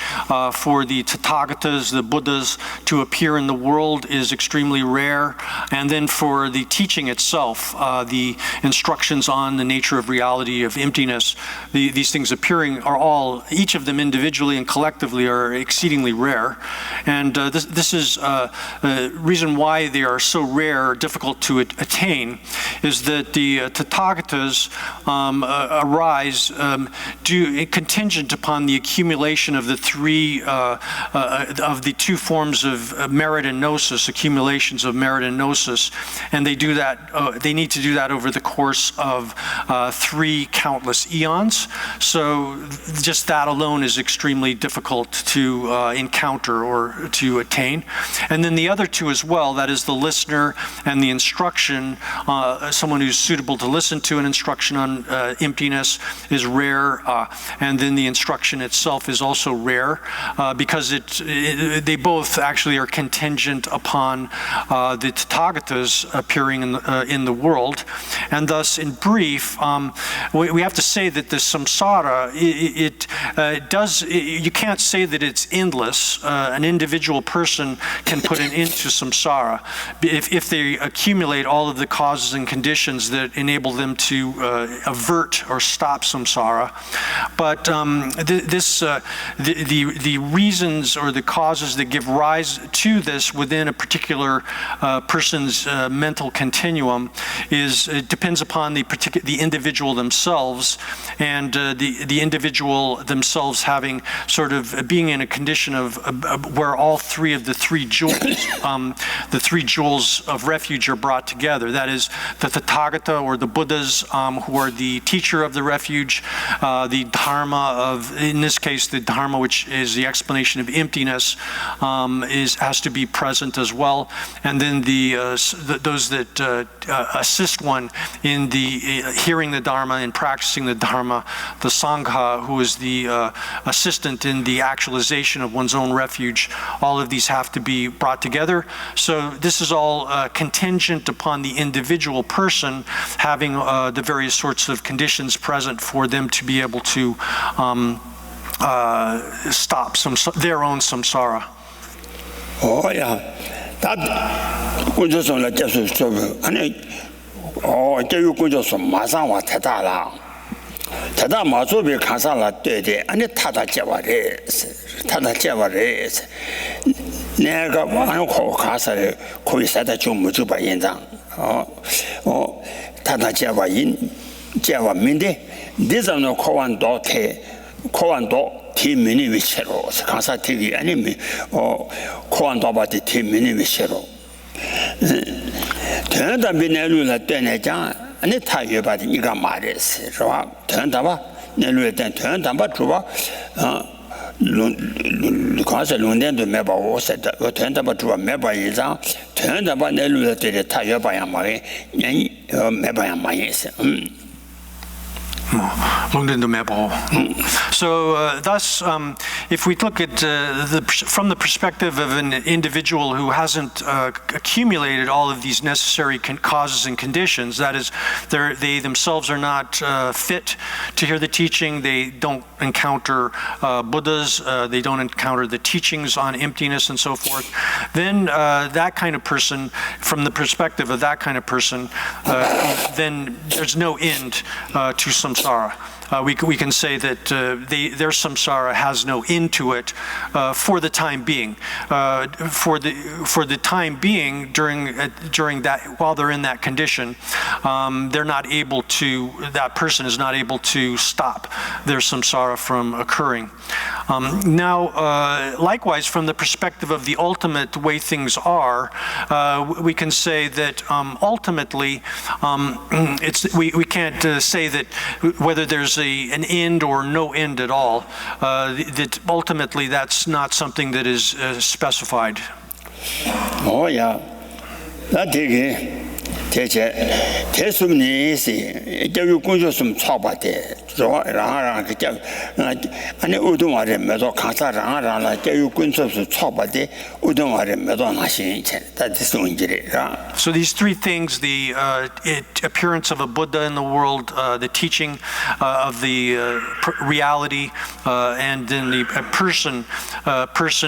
For the Tathagatas, the Buddhas, to appear in the world is extremely rare. And then for the teaching itself, the instructions on the nature of reality, of emptiness, these things appearing are each of them individually and collectively are exceedingly rare. And this is the reason why they are so rare, difficult to attain, is that the Tathagatas arise contingent upon the accumulation of the two forms of merit and gnosis, accumulations of merit and gnosis, and they do that. They need to do that over the course of 3 countless eons. So just that alone is extremely difficult to encounter or to attain. And then the other two as well, that is the listener and the instruction, someone who's suitable to listen to an instruction on emptiness is rare, and then the instruction itself is also rare because they both actually are contingent upon the Tathagatas appearing in the world. And thus, in brief, we have to say that the samsara, you can't say that it's endless. An individual person can put an end to samsara if they accumulate all of the causes and conditions that enable them to avert or stop samsara. But the reasons or the causes that give rise to this within a particular person's mental continuum it depends upon the individual themselves, and the individual themselves having sort of being in a condition of where all three of the three jewels of refuge are brought together. That is the Tathagata or the Buddhas who are the teacher of the refuge, the Dharma in this case, the Dharma which is the explanation of emptiness has to be present as well, and then those that assist one in the hearing the Dharma and practicing the Dharma, the Sangha, who is the assistant in the actualization of one's own refuge. All of these have to be brought together. So this is all contingent upon the individual person having the various sorts of conditions present for them to be able to stop their own samsara. Oh yeah, that kunjo la jesu chobu ani jeyu kunjo 마상 와 대다라 대다 마조비 가사라 되대 아니 타다 제와레 내가 와는 거 가사를 거기서다 좀 무주바 연장 타다 제와 민데 대자노 코완도 팀미니 위치로 가사 TV 아니면 코완도 바티 팀미니 위치로 대단한 비내루나 때내장 아니 타여바디 이가 말했어 좋아 대단하다 내루에 대단하다 좋아 가서 론덴도 매바 오세다 대단하다 좋아 매바 이상 대단하다 내루에 때 타여바야 말이 매바야 말이었어 So thus, if we look at from the perspective of an individual who hasn't accumulated all of these necessary causes and conditions, that is, they themselves are not fit to hear the teaching, they don't encounter Buddhas, they don't encounter the teachings on emptiness and so forth, then that kind of person, from the perspective of that kind of person, then there's no end to samsara. We can say that their samsara has no end to it for the time being. For the time being, during that, while they're in that condition, that person is not able to stop their samsara from occurring. Now, likewise, from the perspective of the ultimate way things are, we can say that ultimately, we can't say that whether there's an end or no end at all. That ultimately, that's not something that is specified. Oh yeah, that 되게 대수님이 교육 군조 좀 쳐봤대. 저랑 그냥 아니 우동아래 매도 강사랑아라 교육 군조 좀 쳐봤대. 우동아래 매도 나신 that is 문제라. So these three things: the appearance of a Buddha in the world, the teaching of the reality, and then the person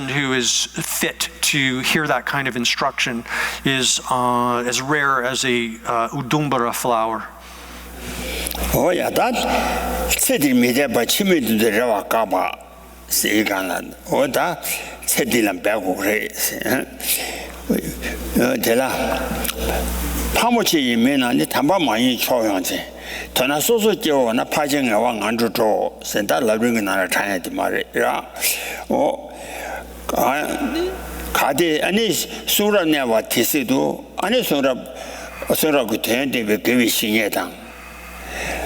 who is fit to hear that kind of instruction is as rare as a udumbara flower. 오야 다 세디 미제 바치미도 데라와 까바 세간란 오다 세디란 배고 그래 데라 파모치 이면은 담바 많이 초용지 더나 소소죠 나 파쟁에 와 안주죠 센터 라빙이 나라 차야지 말이야 가데 아니 수라냐와 티스도 아니 수라고 되는데 왜 그게 신예당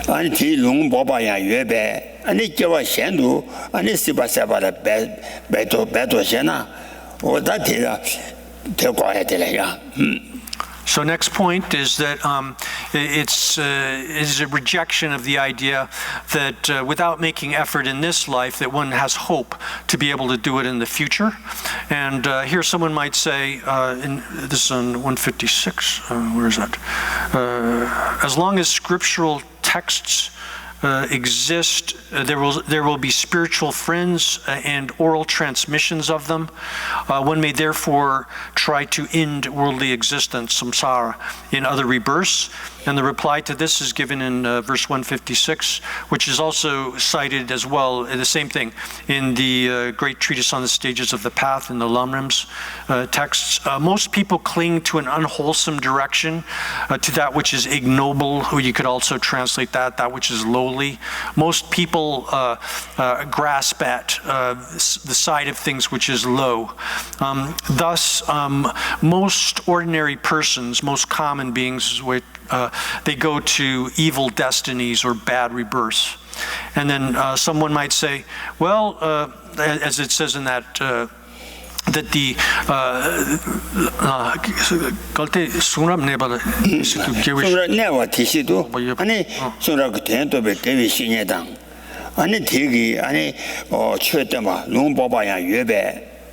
아니 뒤롱 봐봐야 예배 아니 저와 현도 아니 시바사바라 배도잖아 오다 되라 되고야 되려야 So next point is that it's a rejection of the idea that without making effort in this life, that one has hope to be able to do it in the future. And here someone might say, this is on 156, where is that? As long as scriptural texts exist, there will be spiritual friends and oral transmissions of them. One may therefore try to end worldly existence, samsara, in other rebirths. And the reply to this is given in verse 156, which is also cited as well, the same thing, in the great treatise on the stages of the path in the Lamrim's texts. Most people cling to an unwholesome direction, to that which is ignoble, or you could also translate that which is lowly. Most people grasp at the side of things which is low. Thus, most ordinary persons, most common beings, they go to evil destinies or bad rebirths. And then someone might say, well, as it says in that, that the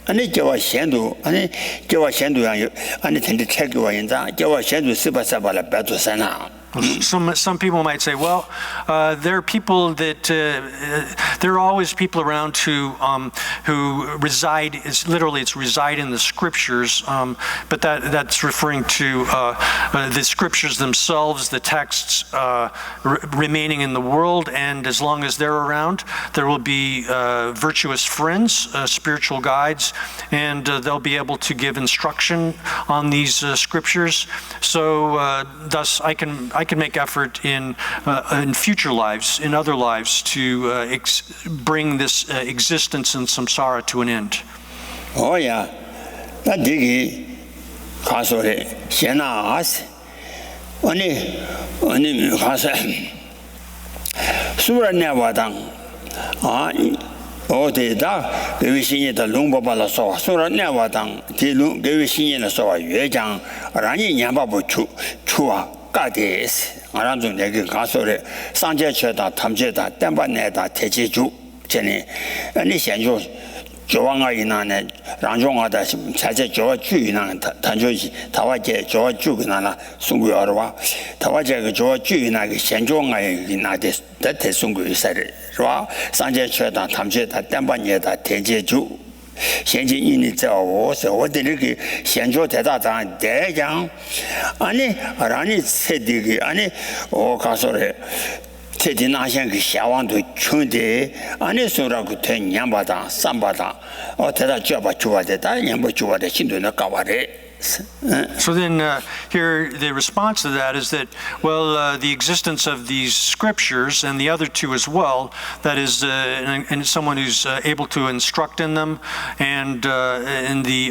아니 저와 현도 아니 저와 현도야 아니 텐데 책과 인자 저와 현도 스바사발라 배도사나 Some people might say, well, there are people that there are always people around who reside. It's literally reside in the scriptures, but that's referring to the scriptures themselves, the texts remaining in the world, and as long as they're around, there will be virtuous friends, spiritual guides, and they'll be able to give instruction on these scriptures. So thus, I can make effort in future lives, in other lives, to bring this existence in samsara to an end. Oh yeah, that digi kasore shena as oni kasa sura ne wadang 어디 다 개위신이 더 롱바발라 소 소라냐 와당 디룽 개위신이 소 외장 라니 냠바부 추와 까데스 아란중 내게 가서래 상제체다 탐제다 땜바내다 대제주 전에 아니 현조 조왕아 이나네 랑종하다 자제 조와 주이나 단조지 다와제 조와 주기나나 송구여와 다와제 그 조와 주이나 그 현종아 이나데 대대 송구이사를 와 상제체다 탐제다 땜바내다 대제주 현재 인이 저어서 어디를 현조 대다장 대장 아니 아라니 세디기 아니 가서래 세디 나신 그 샤왕도 춘데 아니 소라고 된 냠바다 삼바다 대다 줘봐 줘야되다 냠바 줘야돼 신도나 까와래. So then here the response to that is that, well, the existence of these scriptures and the other two as well, that is and someone who's able to instruct in them and in the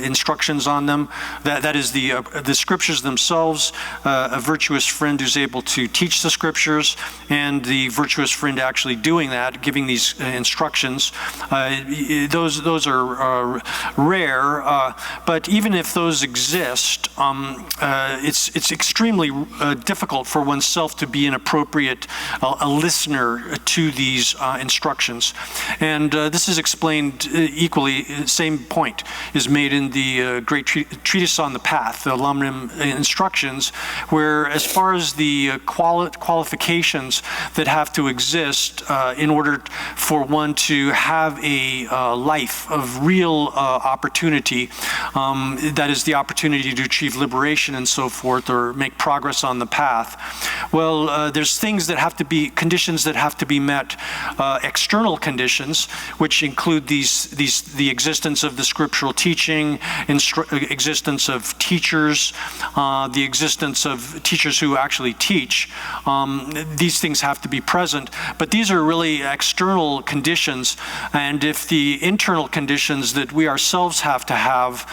instructions on them, that is the scriptures themselves, a virtuous friend who's able to teach the scriptures, and the virtuous friend actually doing that, giving these instructions. Those are rare, but even if those exist, it's extremely difficult for oneself to be an appropriate a listener to these instructions. And this is explained equally, same point is made in the great treatise on the path, the Lamrim instructions, where as far as the qualifications that have to exist in order for one to have a life of real opportunity, that is the opportunity to achieve liberation and so forth, or make progress on the path. Well, there's things that have to be, conditions that have to be met, external conditions, which include the existence of the scriptural teaching, existence of teachers, the existence of teachers who actually teach. These things have to be present, but these are really external conditions, and if the internal conditions that we ourselves have to have,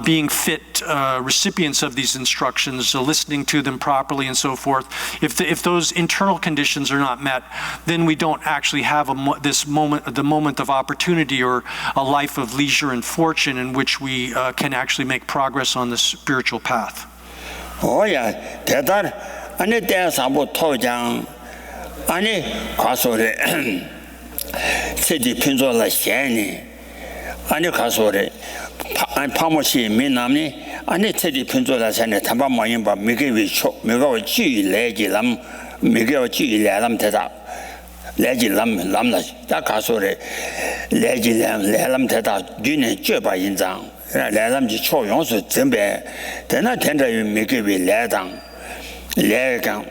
being fit recipients of these instructions, listening to them properly and so forth, if those internal conditions are not met, then we don't actually have the moment of opportunity or a life of leisure and fortune in which we can actually make progress on the spiritual path. Oh yeah, 대단 아니 대사부 토장 아니 가서래 세디 핀조라 셴니 아니 가서래 파모시 미남니 아니 세디 핀조라 셴네 담바 모임 바 미게위초 미가와 지레지람 미게와 지레람 대다 레지람 람나 다 가서래 레지람 레람 대다 뒤네 쥐바 인장 레람지 초용수 전배 대나 텐자유 미게위 레당 레강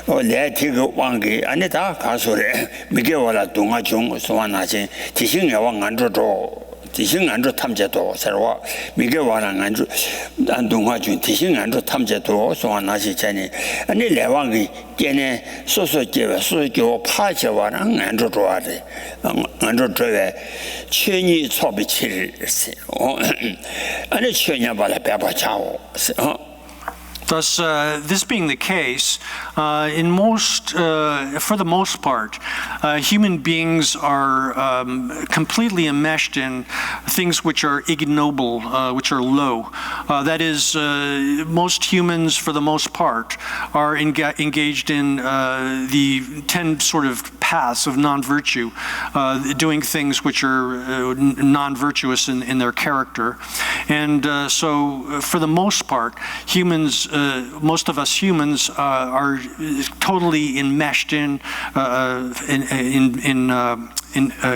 레티고 왕게 아니다 가서래 미게와라 동아중 소환하신 지신여왕 안주도 지신안주 탐제도 새로 미게와랑 안주 안동화중 지신안주 탐제도 소환하시 전에 아니 레왕이 걔네 소소제와 소소교 파제와랑 안주 좋아해 안주 좋아해 천이 초비칠 아니 천이 발에 배바차오 Thus, this being the case, for the most part, human beings are completely enmeshed in things which are ignoble, which are low. That is, most humans, for the most part, are engaged in the 10 sort of paths of non-virtue, doing things which are non-virtuous in their character. And so, for the most part, humans, most of us humans are totally enmeshed in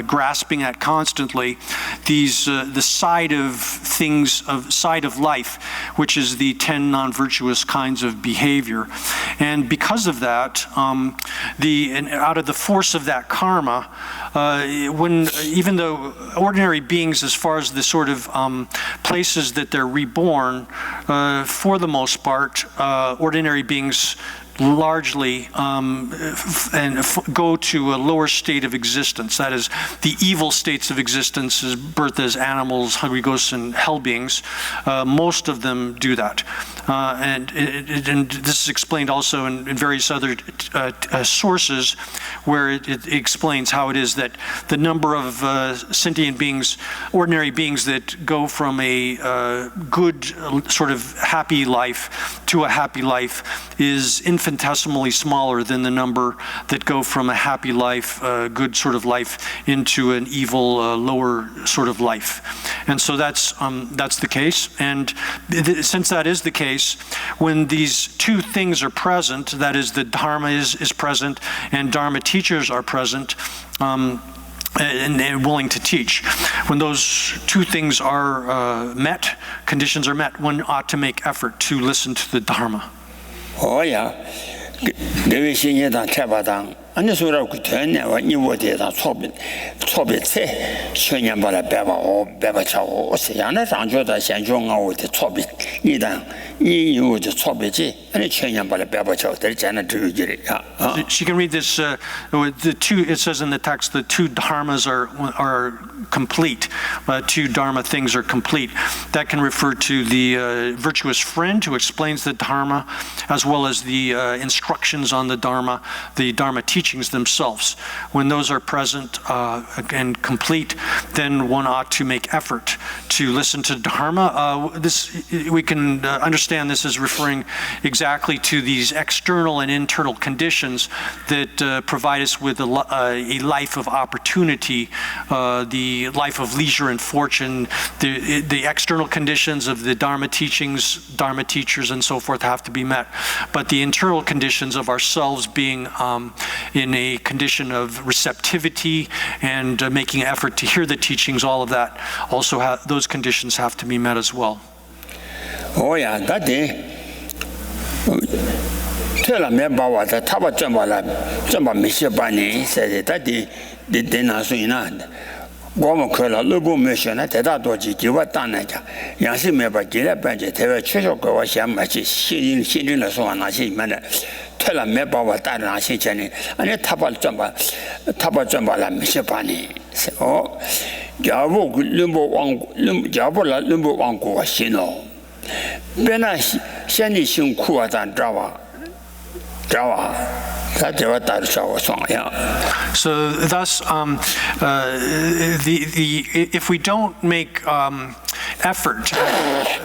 grasping at constantly the side of life, which is the 10 non-virtuous kinds of behavior. And because of that, out of the force of that karma, even though ordinary beings, as far as the sort of places that they're reborn, for the most part, ordinary beings largely go to a lower state of existence. That is, the evil states of existence, is birth as animals, hungry ghosts, and hell beings. Most of them do that. And this is explained also in various other sources, where it explains how it is that the number of sentient beings, ordinary beings, that go from a good sort of happy life to a happy life is infinitesimally smaller than the number that go from a happy life, good sort of life, into an evil, lower sort of life. And so that's the case. And since that is the case, when these two things are present, that is, the Dharma is present and Dharma teachers are present, and they're willing to teach. When those two things are met, conditions are met, one ought to make effort to listen to the Dharma. Oh yeah, 내가 신이다 태바당 아니 소라고 되냐와 이워대다 초비체 천년발에 배바차오 세야나 장조다 현종하고의 초비 이단 이유의 초비지 아니 천년발에 배바차오 될잖아 들으지야. She can read this. The two. It says in the text, the two dharmas are complete. Two dharma things are complete. That can refer to the virtuous friend who explains the dharma, as well as the instructions on the dharma teachings themselves. When those are present and complete, then one ought to make effort to listen to dharma. We can understand this as referring exactly to these external and internal conditions that provide us with a life of opportunity, the life of leisure and fortune. The external conditions of the dharma teachings, dharma teachers, and so forth have to be met. But the internal conditions of ourselves being in a condition of receptivity and making an effort to hear the teachings, all of that, also those conditions have to be met as well. Oh, yeah, that day. Tell a member what the Taba Jamba Monsieur Bunny said that the dinner soon on. Woman Kula Lubu mission at that doji, Jiva Tanaja. Yansi member Gila Banjo, Teva Chishoko was Yamachi, she in the swan, I see man. Tell a member what that I see Jenny, and a Taba Jamba Monsieur Bunny. Oh, Jabu Lumbo Wango was Shino. Bena Shani Shun Kua than Java. So thus, if we don't make effort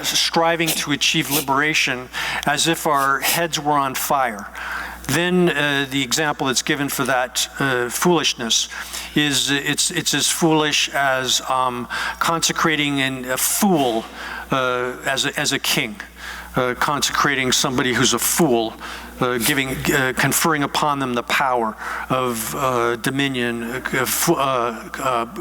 striving to achieve liberation as if our heads were on fire, then the example that's given for that foolishness is it's as foolish as consecrating a fool as a king. Consecrating somebody who's a fool, conferring upon them the power of dominion,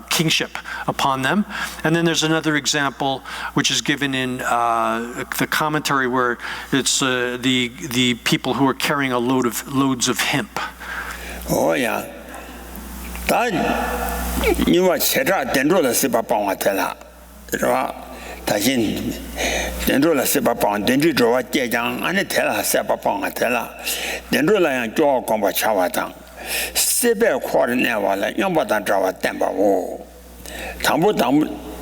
kingship upon them. And then there's another example which is given in the commentary where it's the people who are carrying loads of hemp. Oh yeah. That you are Chera Dendro the Siba Pawatella. Tajin Dendrola Sebapon, Dendri Joa Jang, and Tella Sebapon Atella, Dendrola and Joa Comba Chawatang, Sebe Quarter Nevala, Yambatan Drawa Temba Wo, Tambu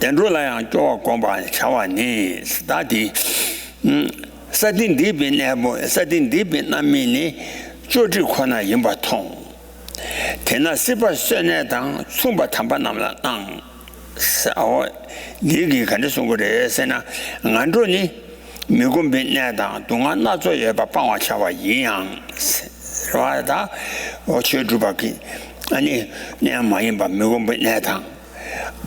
Dendrola and Joa Comba Chawani, Study, Setting deep in Ebo, setting deep in Namini, Georgi Kona Yimbatong, Tena Siba Senetang, Sumba Tambanamla Tang. Ligi can just go to Sena, Androni, Mugumbi Nada, Dunga Nazo, Papa Chawa Yang, Rada, or Chudrubaki, and Namayimba Mugumbi Nada.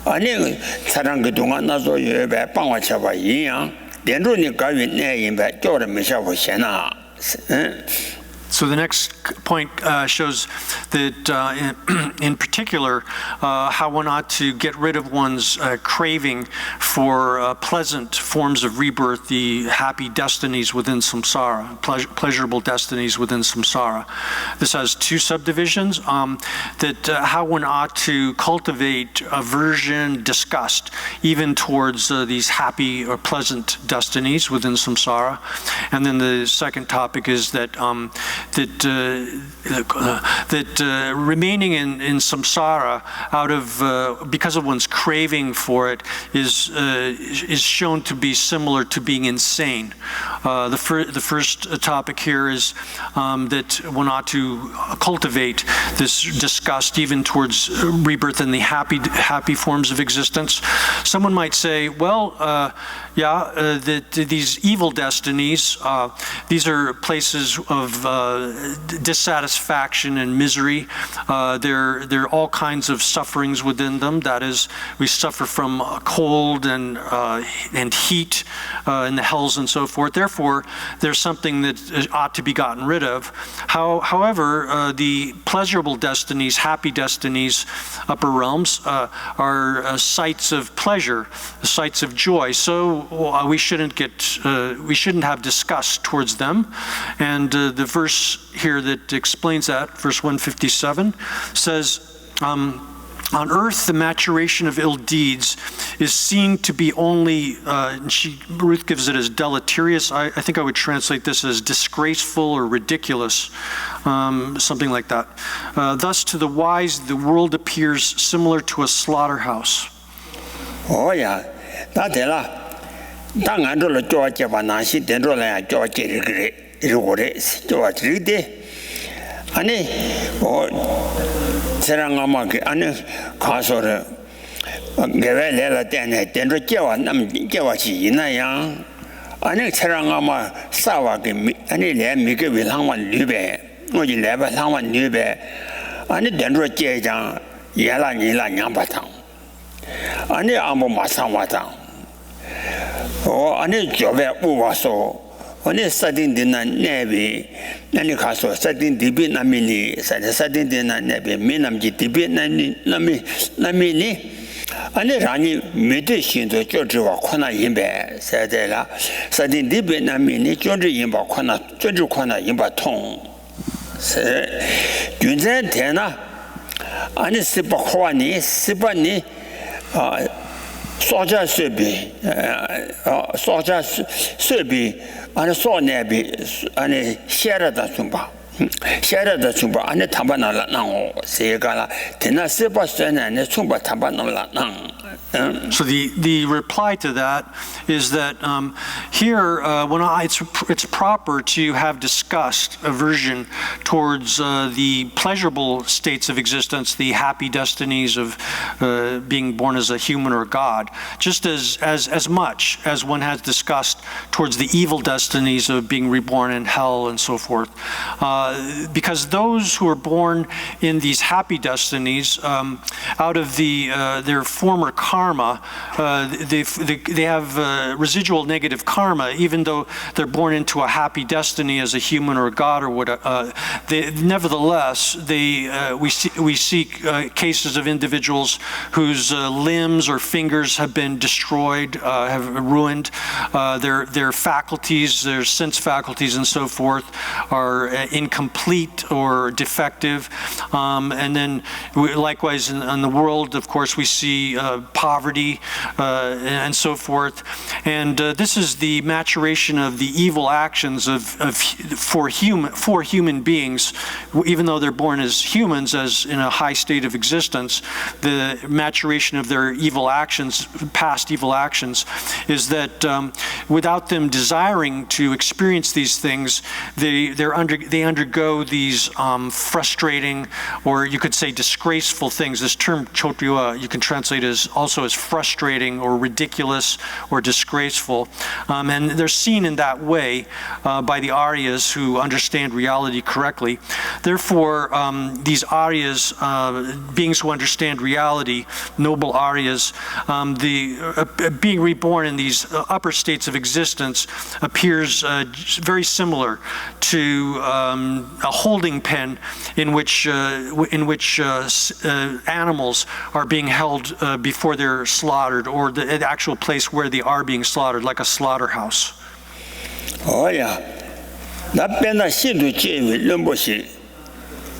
I knew Saranga Dunga Nazo, Papa Chawa Yang, the Androni Gavin name by Jordan Michelle Sena. So the next point shows that, in particular, how one ought to get rid of one's craving for pleasant forms of rebirth, the happy destinies within samsara, pleasurable destinies within samsara. This has two subdivisions, that how one ought to cultivate aversion, disgust, even towards these happy or pleasant destinies within samsara. And then the second topic is that remaining in samsara because of one's craving for it is shown to be similar to being insane. The first topic here is that one ought to cultivate this disgust even towards rebirth and the happy forms of existence. Someone might say, well, these evil destinies, these are places of dissatisfaction and misery. There are all kinds of sufferings within them. That is, we suffer from cold and heat in the hells and so forth. Therefore, there's something that ought to be gotten rid of. However, the pleasurable destinies, happy destinies, upper realms, are sites of pleasure, sites of joy. So we shouldn't have disgust towards them. And the verse here that explains that, verse 157, says, on earth, the maturation of ill deeds is seen to be only, Ruth gives it as deleterious. I think I would translate this as disgraceful or ridiculous, something like that. Thus, to the wise, the world appears similar to a slaughterhouse. Oh, yeah. That's it. 아니 세랑아마게 아니 가서를 개발해라 때네 된저 깨와 남 깨와지 이나야 아니 세랑아마 싸와게 아니 내 미게 위상만 리베 어디 레바 상만 리베 아니 된저 깨장 예라니라 냥바탕 아니 아무 마상와탕 아니 저배 우와서 오늘 사딘디나 네비 나니 가서 사딘디비 나미니 사딘디나 네비 미남지 디비 나미니 아니 라니 메데 신도 저주와 코나 임배 세대라 사딘 디베나미니 저주 임바 코나 저주 코나 임바 통 균전 되나 아니 스바 코아니 스바니 소자 세비 소자 세비 아니 소네비 아니 샤라다 좀봐 샤라다 좀봐 아니 담바나라 나오 세가라 되나 스바 세네 좀봐 담바나라 나 So the reply to that is that here, it's proper to have discussed aversion towards the pleasurable states of existence, the happy destinies of being born as a human or God, just as much as one has discussed towards the evil destinies of being reborn in hell and so forth. Because those who are born in these happy destinies, out of their former karma, they have residual negative karma, even though they're born into a happy destiny as a human or a god or whatever. Nevertheless, we see cases of individuals whose limbs or fingers have been destroyed, have ruined, their faculties, their sense faculties and so forth are incomplete or defective. And then likewise in the world, of course, we see poverty and so forth. And this is the maturation of the evil actions for human beings, even though they're born as humans, as in a high state of existence. The maturation of their evil actions, past evil actions, is that without them desiring to experience these things, they undergo these frustrating, or you could say disgraceful things. This term chotyua you can translate also as frustrating or ridiculous or disgraceful. And they're seen in that way by the Aryas who understand reality correctly. Therefore, these Aryas, beings who understand reality, noble Aryas, being reborn in these upper states of existence appears very similar to a holding pen in which animals are being held before they're slaughtered, or the actual place where they are being slaughtered, like a slaughterhouse. Oh yeah, that pena sindu chewe lumboshi,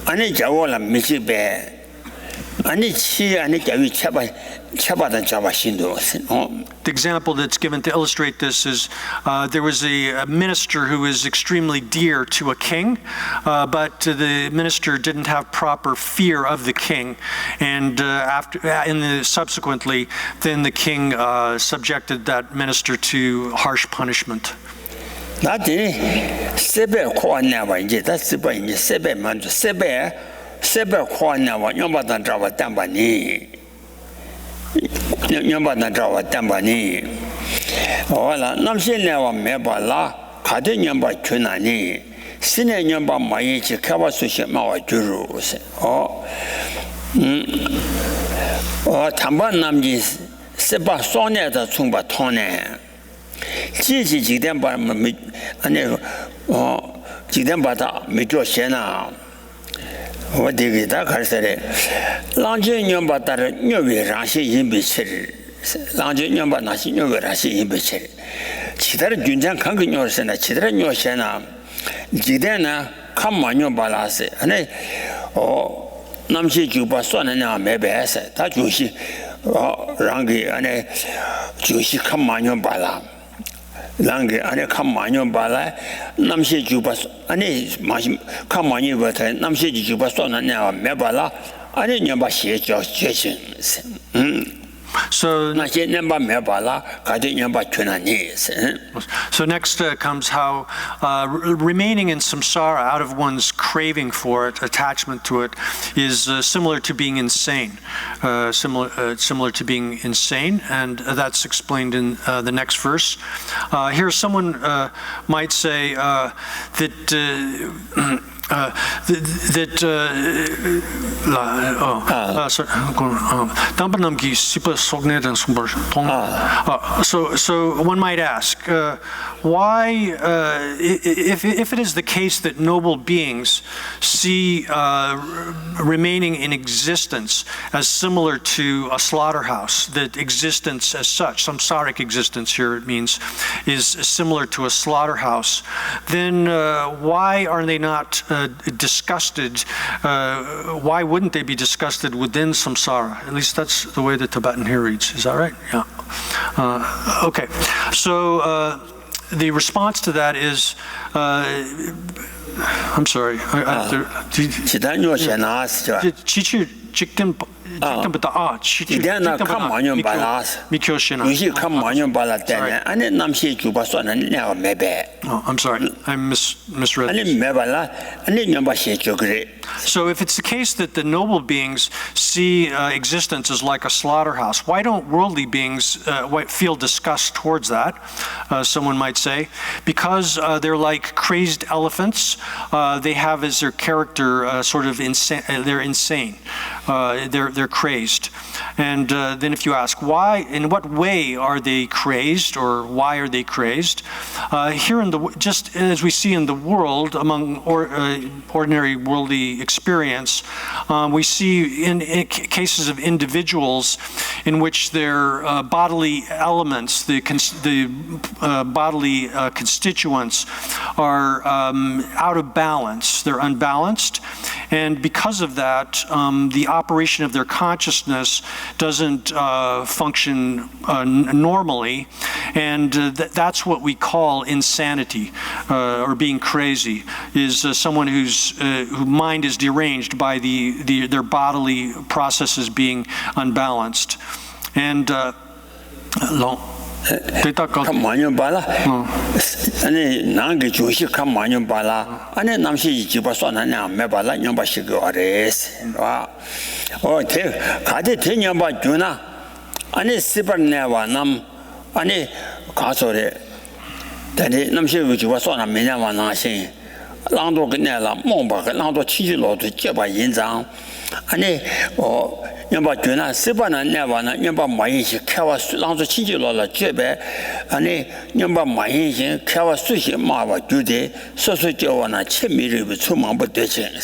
ane jawola mijibe, ane chi ane jawi chaba dan chaba sindu. The example that's given to illustrate this is there was a minister who was extremely dear to a king, but the minister didn't have proper fear of the king, and subsequently, then the king subjected that minister to harsh punishment. 나한테 세배 코안나와 이제 다 세배 이제 세배 먼저 세배 코안나와 영바단 잡아 담바니 영바단 잡아 담바니 어라 남신내와 매발라 가든 영바 균나니 신의 영바 마이치 카바수시 마와 주루세 담반 남지 세바 소네다 충바 토네 지지 지된 바 아니 지된 바다 미조 세나 어디기다 갈세래 랑제년 바다를 녀외 라시 인비치 랑제년 바나시 녀외 라시 인비치 지다를 균장 강근 녀세나 지다를 녀세나 지대나 칸마녀 발라세 아니 남시 주바 쏘는 매배세 다 주시 랑게 아니 주시 칸마녀 발라 랑게 안에 칸마녀 발라 남시 주바 아니 마시 칸마녀 버터 남시 주바 쏘는 매발라 아니 녀바 시죠 제신 So next comes how remaining in samsara out of one's craving for it, attachment to it, is similar to being insane. Similar to being insane, and that's explained in the next verse. Here someone might say that So one might ask, why, if it is the case that noble beings see remaining in existence as similar to a slaughterhouse, that existence as such, samsaric existence here it means, is similar to a slaughterhouse, then why are they not disgusted? Why wouldn't they be disgusted within samsara? At least that's the way the Tibetan here reads. Is that right? Yeah. Okay. So the response to that is, I'm sorry. I'm sorry, I misread this. So if it's the case that the noble beings see existence as like a slaughterhouse, why don't worldly beings feel disgust towards that? Someone might say, because they're like crazed elephants. They have as their character sort of they're insane. They're crazed. And then if you ask why, in what way are they crazed, or why are they crazed? Here just as we see in the world, among ordinary worldly experience, we see in cases of individuals in which their bodily elements, the bodily constituents, are out of balance. They're unbalanced, and because of that, the operation of their consciousness doesn't function normally, and that's what we call insanity, or being crazy, is someone whose mind is deranged by their bodily processes being unbalanced. And nyamba juna sibana newana nyamba mayin shi kawa langzo chinji lo la jebe ane nyamba mayin shi kawa su shi ma wa jude so so jewa na chemi ri bu chu mang bu de chen.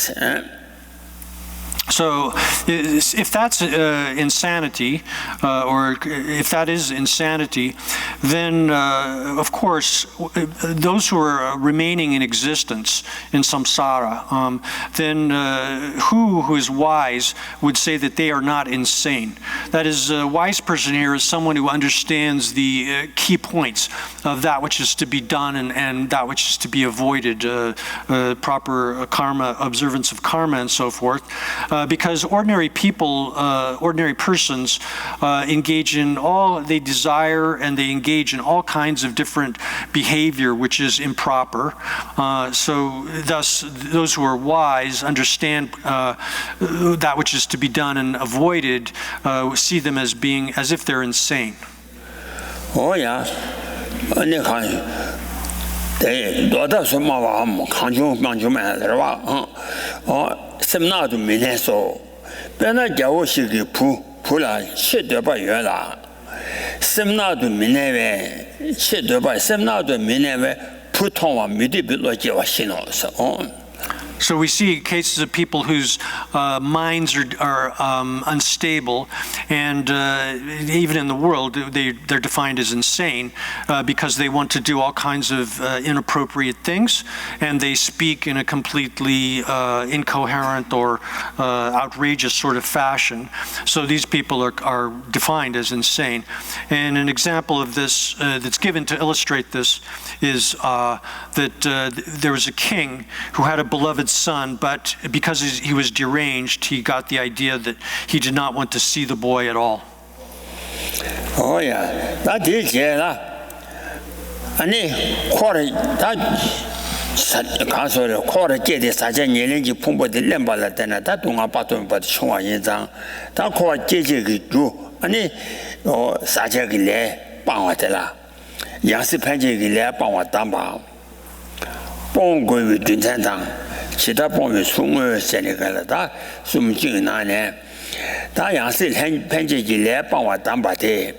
So if that's insanity, or if that is insanity, then of course those who are remaining in existence in samsara, then who is wise would say that they are not insane. That is, a wise person here is someone who understands the key points of that which is to be done and that which is to be avoided, proper karma, observance of karma and so forth. Because ordinary people, ordinary persons engage in all they desire, and they engage in all kinds of different behavior which is improper. So thus, those who are wise understand that which is to be done and avoided, see them as being, as if they're insane. Oh yeah. Semnadu mineso, Bena Jawshiki Pula, Shedaba Yola, Semnadu Mineve, Shedaba, Semnadu Mineve, Putonwa Midibilo Jawashino. So we see cases of people whose minds are unstable, and even in the world, they're defined as insane because they want to do all kinds of inappropriate things, and they speak in a completely incoherent or outrageous sort of fashion. So these people are defined as insane. And an example of this that's given to illustrate this is that there was a king who had a beloved son, but because he was deranged, he got the idea that he did not want to see the boy at all. Oh yeah, that is yeah. Ani quarter that 가서 quarter 제대 사전 예능지 풍부들 렘발라 때나 다 동아 빠돈 빠도 총화 인장 다 코와 제제기 주 아니 사제기래 빵와들라 양스 편제기래 빵와 담바 뽕고위 둔산당 chita pongwe sungwe senegala da sumjing nane da yangsi penje ji le pangwa damba de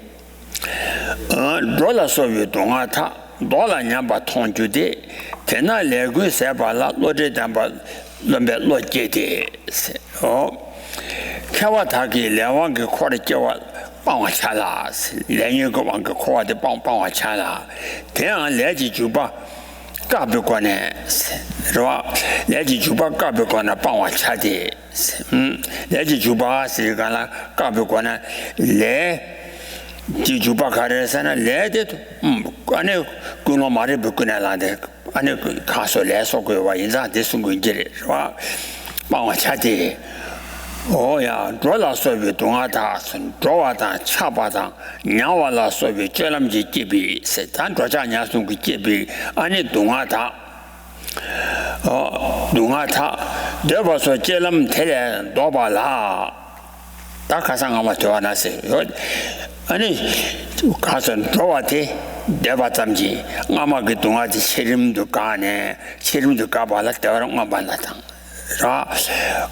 dola sovi donga ta dola nyamba tongju de tena legu seba la loje damba lombe loje de kawa taki lewangi kore jewa pangwa chala lenye go wanga kowa de pangwa chala tena leji juba gabi kwane rwa leji juba gabi kwane pangwa chade leji juba si gana gabi kwane le ji juba kare sana le de ane kuno mari bukune lande ane kaso le so go wa inza de sungu jire rwa pangwa chade oya drola sobi donga da sun drowa da chaba da nyawa la sobi chelam ji jibi se tan droja nya sun ku jibi ani donga da donga ta deba so chelam tele doba la da kasang ama to na se ani kasan drowa te deba tamji ngama ge donga ji cherimdu kane cherimdu ka bala tawra ngama la tang ra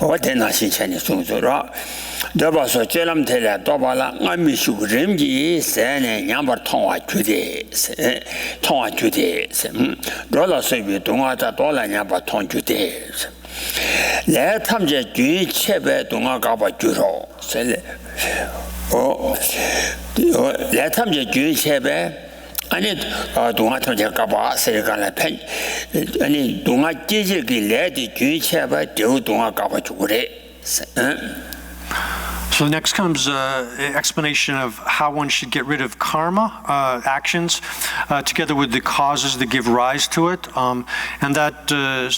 otena sinchani sungzura deba so chelam tele dobala ngami shugrimji sene nyambar tongwa jude dola sobi donga ta dola nyamba tong jude le tamje jui chebe donga gaba juro sele le tamje jui chebe 아니 동아 통제 가봐 세간에 팬 아니 동아 제제기 레디 주체바 저 동아 가봐 주고래 So next comes explanation of how one should get rid of karma actions, together with the causes that give rise to it, and that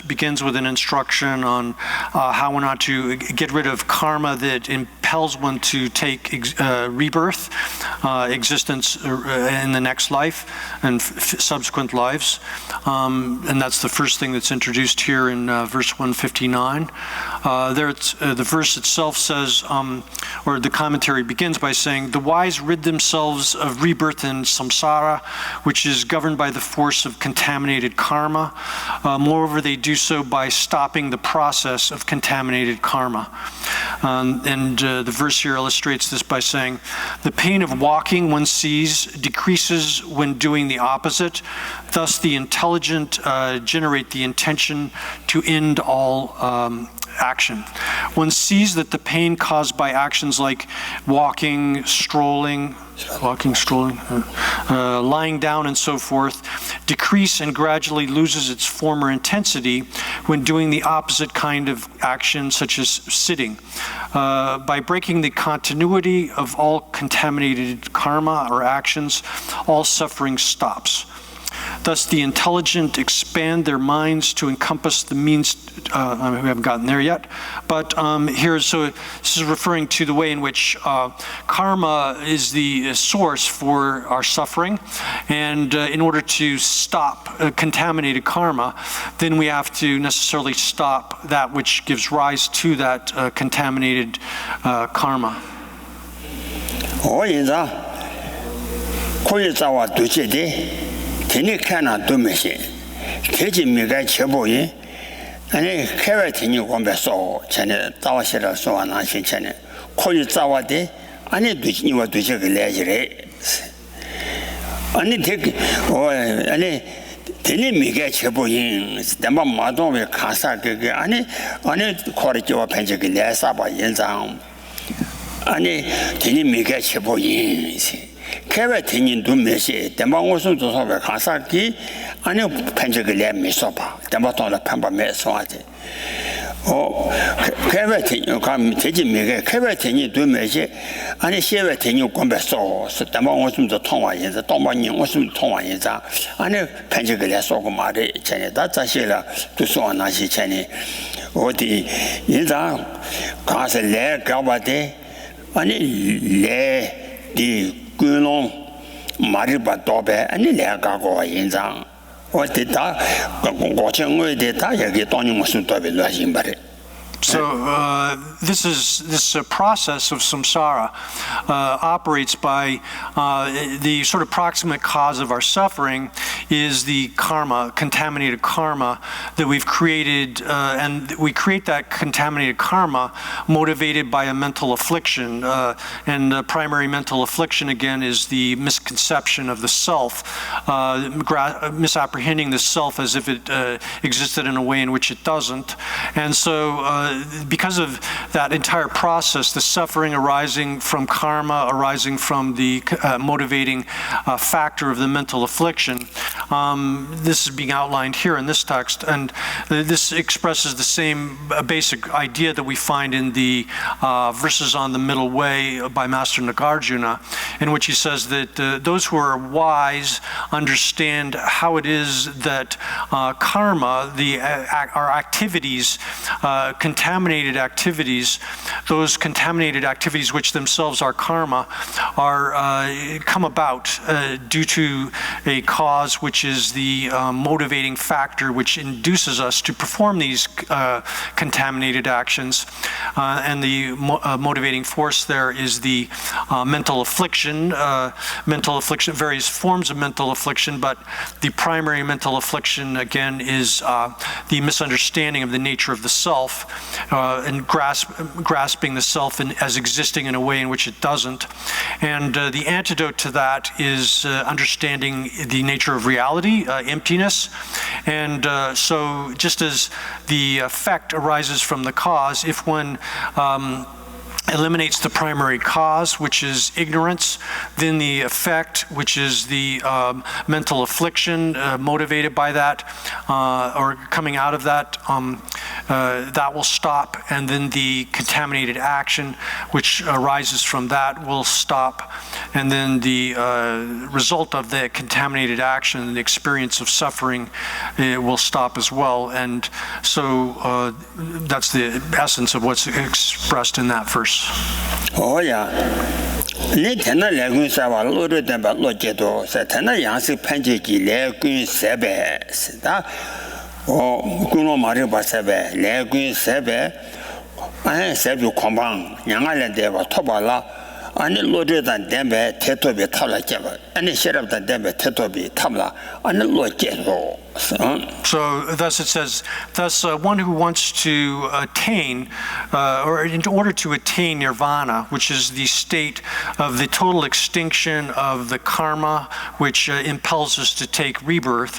begins with an instruction on how one ought to get rid of karma that impels one to take rebirth, existence in the next life and subsequent lives, and that's the first thing that's introduced here in verse 159. The verse itself says, or the commentary begins by saying, the wise rid themselves of rebirth in samsara, which is governed by the force of contaminated karma. Moreover, they do so by stopping the process of contaminated karma. And the verse here illustrates this by saying, the pain of walking one sees decreases when doing the opposite. Thus, the intelligent generate the intention to end all action. One sees that the pain caused by actions like walking, strolling, lying down and so forth, decrease and gradually loses its former intensity when doing the opposite kind of action, such as sitting. By breaking the continuity of all contaminated karma or actions, all suffering stops. Thus, the intelligent expand their minds to encompass the means. We haven't gotten there yet, but so this is referring to the way in which karma is the source for our suffering, and in order to stop contaminated karma, then we have to necessarily stop that which gives rise to that contaminated karma. teni kana dumeshi keji miga cheboyi 아니 케베티니 공배소 전에 따와시라 소환하신 전에 코이 짜와데 아니 두니와 두저가 레지레 아니 되게 아니 되니 미게 쳐보인 담바 마동에 가사 그게 아니 코르지와 펜지게 레사바 연장 아니 되니 미게 쳐보인 케베티니 두메시 담바 옷은 조사가 가사기 아니 펜지게 레미소바 담바 돈을 판바메소하지 케베티니 감 되지 미게 케베티니 두메시 아니 셰베티니 공배소 담바 옷은 더 통화인자 동반이 옷은 통화인자 아니 펜지게 레소고 말이 전에 다 자시라 두소나시 전에 어디 인자 가서 레 가바데 아니 레디 군롱 마리바 도베 아니 레가고 인자 어디다 고청의 데이터 여기 돈이 무슨 도베 라신 바래 So this process of samsara operates by the sort of proximate cause of our suffering is the karma, contaminated karma that we've created, and we create that contaminated karma motivated by a mental affliction, and the primary mental affliction again is the misconception of the self, misapprehending the self as if it existed in a way in which it doesn't. And so because of that entire process, the suffering arising from karma, arising from the motivating factor of the mental affliction, this is being outlined here in this text, and this expresses the same basic idea that we find in the verses on the middle way by Master Nagarjuna, in which he says that those who are wise understand how it is that karma, our activities, contaminated activities, those contaminated activities which themselves are karma, are come about due to a cause which is the motivating factor which induces us to perform these contaminated actions. And the motivating force there is the mental affliction, various forms of mental affliction, but the primary mental affliction again is the misunderstanding of the nature of the self, and grasping the self as existing in a way in which it doesn't. And the antidote to that is understanding the nature of reality, emptiness. And so just as the effect arises from the cause, if one eliminates the primary cause, which is ignorance, then the effect, which is the mental affliction motivated by that, or coming out of that, that will stop, and then the contaminated action which arises from that will stop, and then the result of the contaminated action, the experience of suffering, will stop as well. And so that's the essence of what's expressed in that verse. Oh yeah. Ne tena legun sawa lo de ba lo je do sa tena yang se panji ji legun sebe da o kuno mari ba sebe legun sebe ai sebe kompang yang ale de ba thobala ani lo de dan dembe tetobe thala jeba ani sherab dan dembe tetobe thamla ani lo je do. So thus it says, thus one who wants to attain, or in order to attain nirvana, which is the state of the total extinction of the karma which impels us to take rebirth,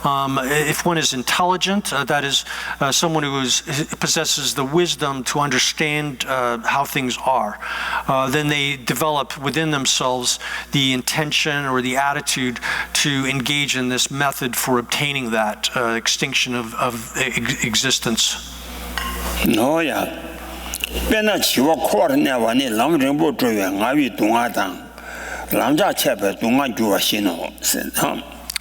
if one is intelligent, that is someone who possesses the wisdom to understand how things are, then they develop within themselves the intention or the attitude to engage in this method for obtaining that extinction of existence. No, yeah. Bena chiwa kwar ne wani lam rinpo zhuwe ngawi dunga dang. Lamja chepe dunga juwa shino.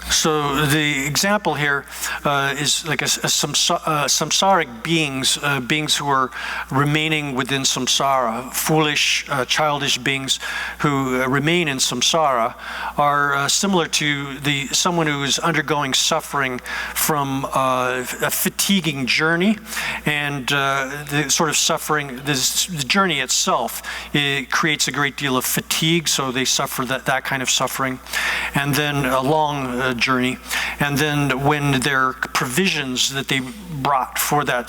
So the example here is like samsaric beings, beings who are remaining within samsara, foolish, childish beings who remain in samsara, are similar to someone who is undergoing suffering from a fatiguing journey, and the sort of suffering, the journey itself, it creates a great deal of fatigue, so they suffer that kind of suffering, and then a long journey, and then when their provisions that they brought for that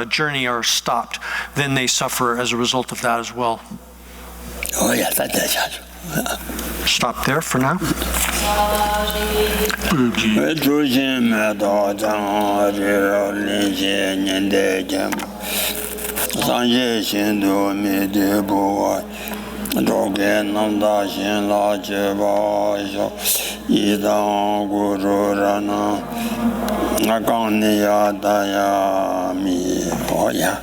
journey are stopped, then they suffer as a result of that as well. Oh yeah, that's Stop there for now. Doge namda shin la jeba yo idang guru rana nagang ni ya da ya mi oh ya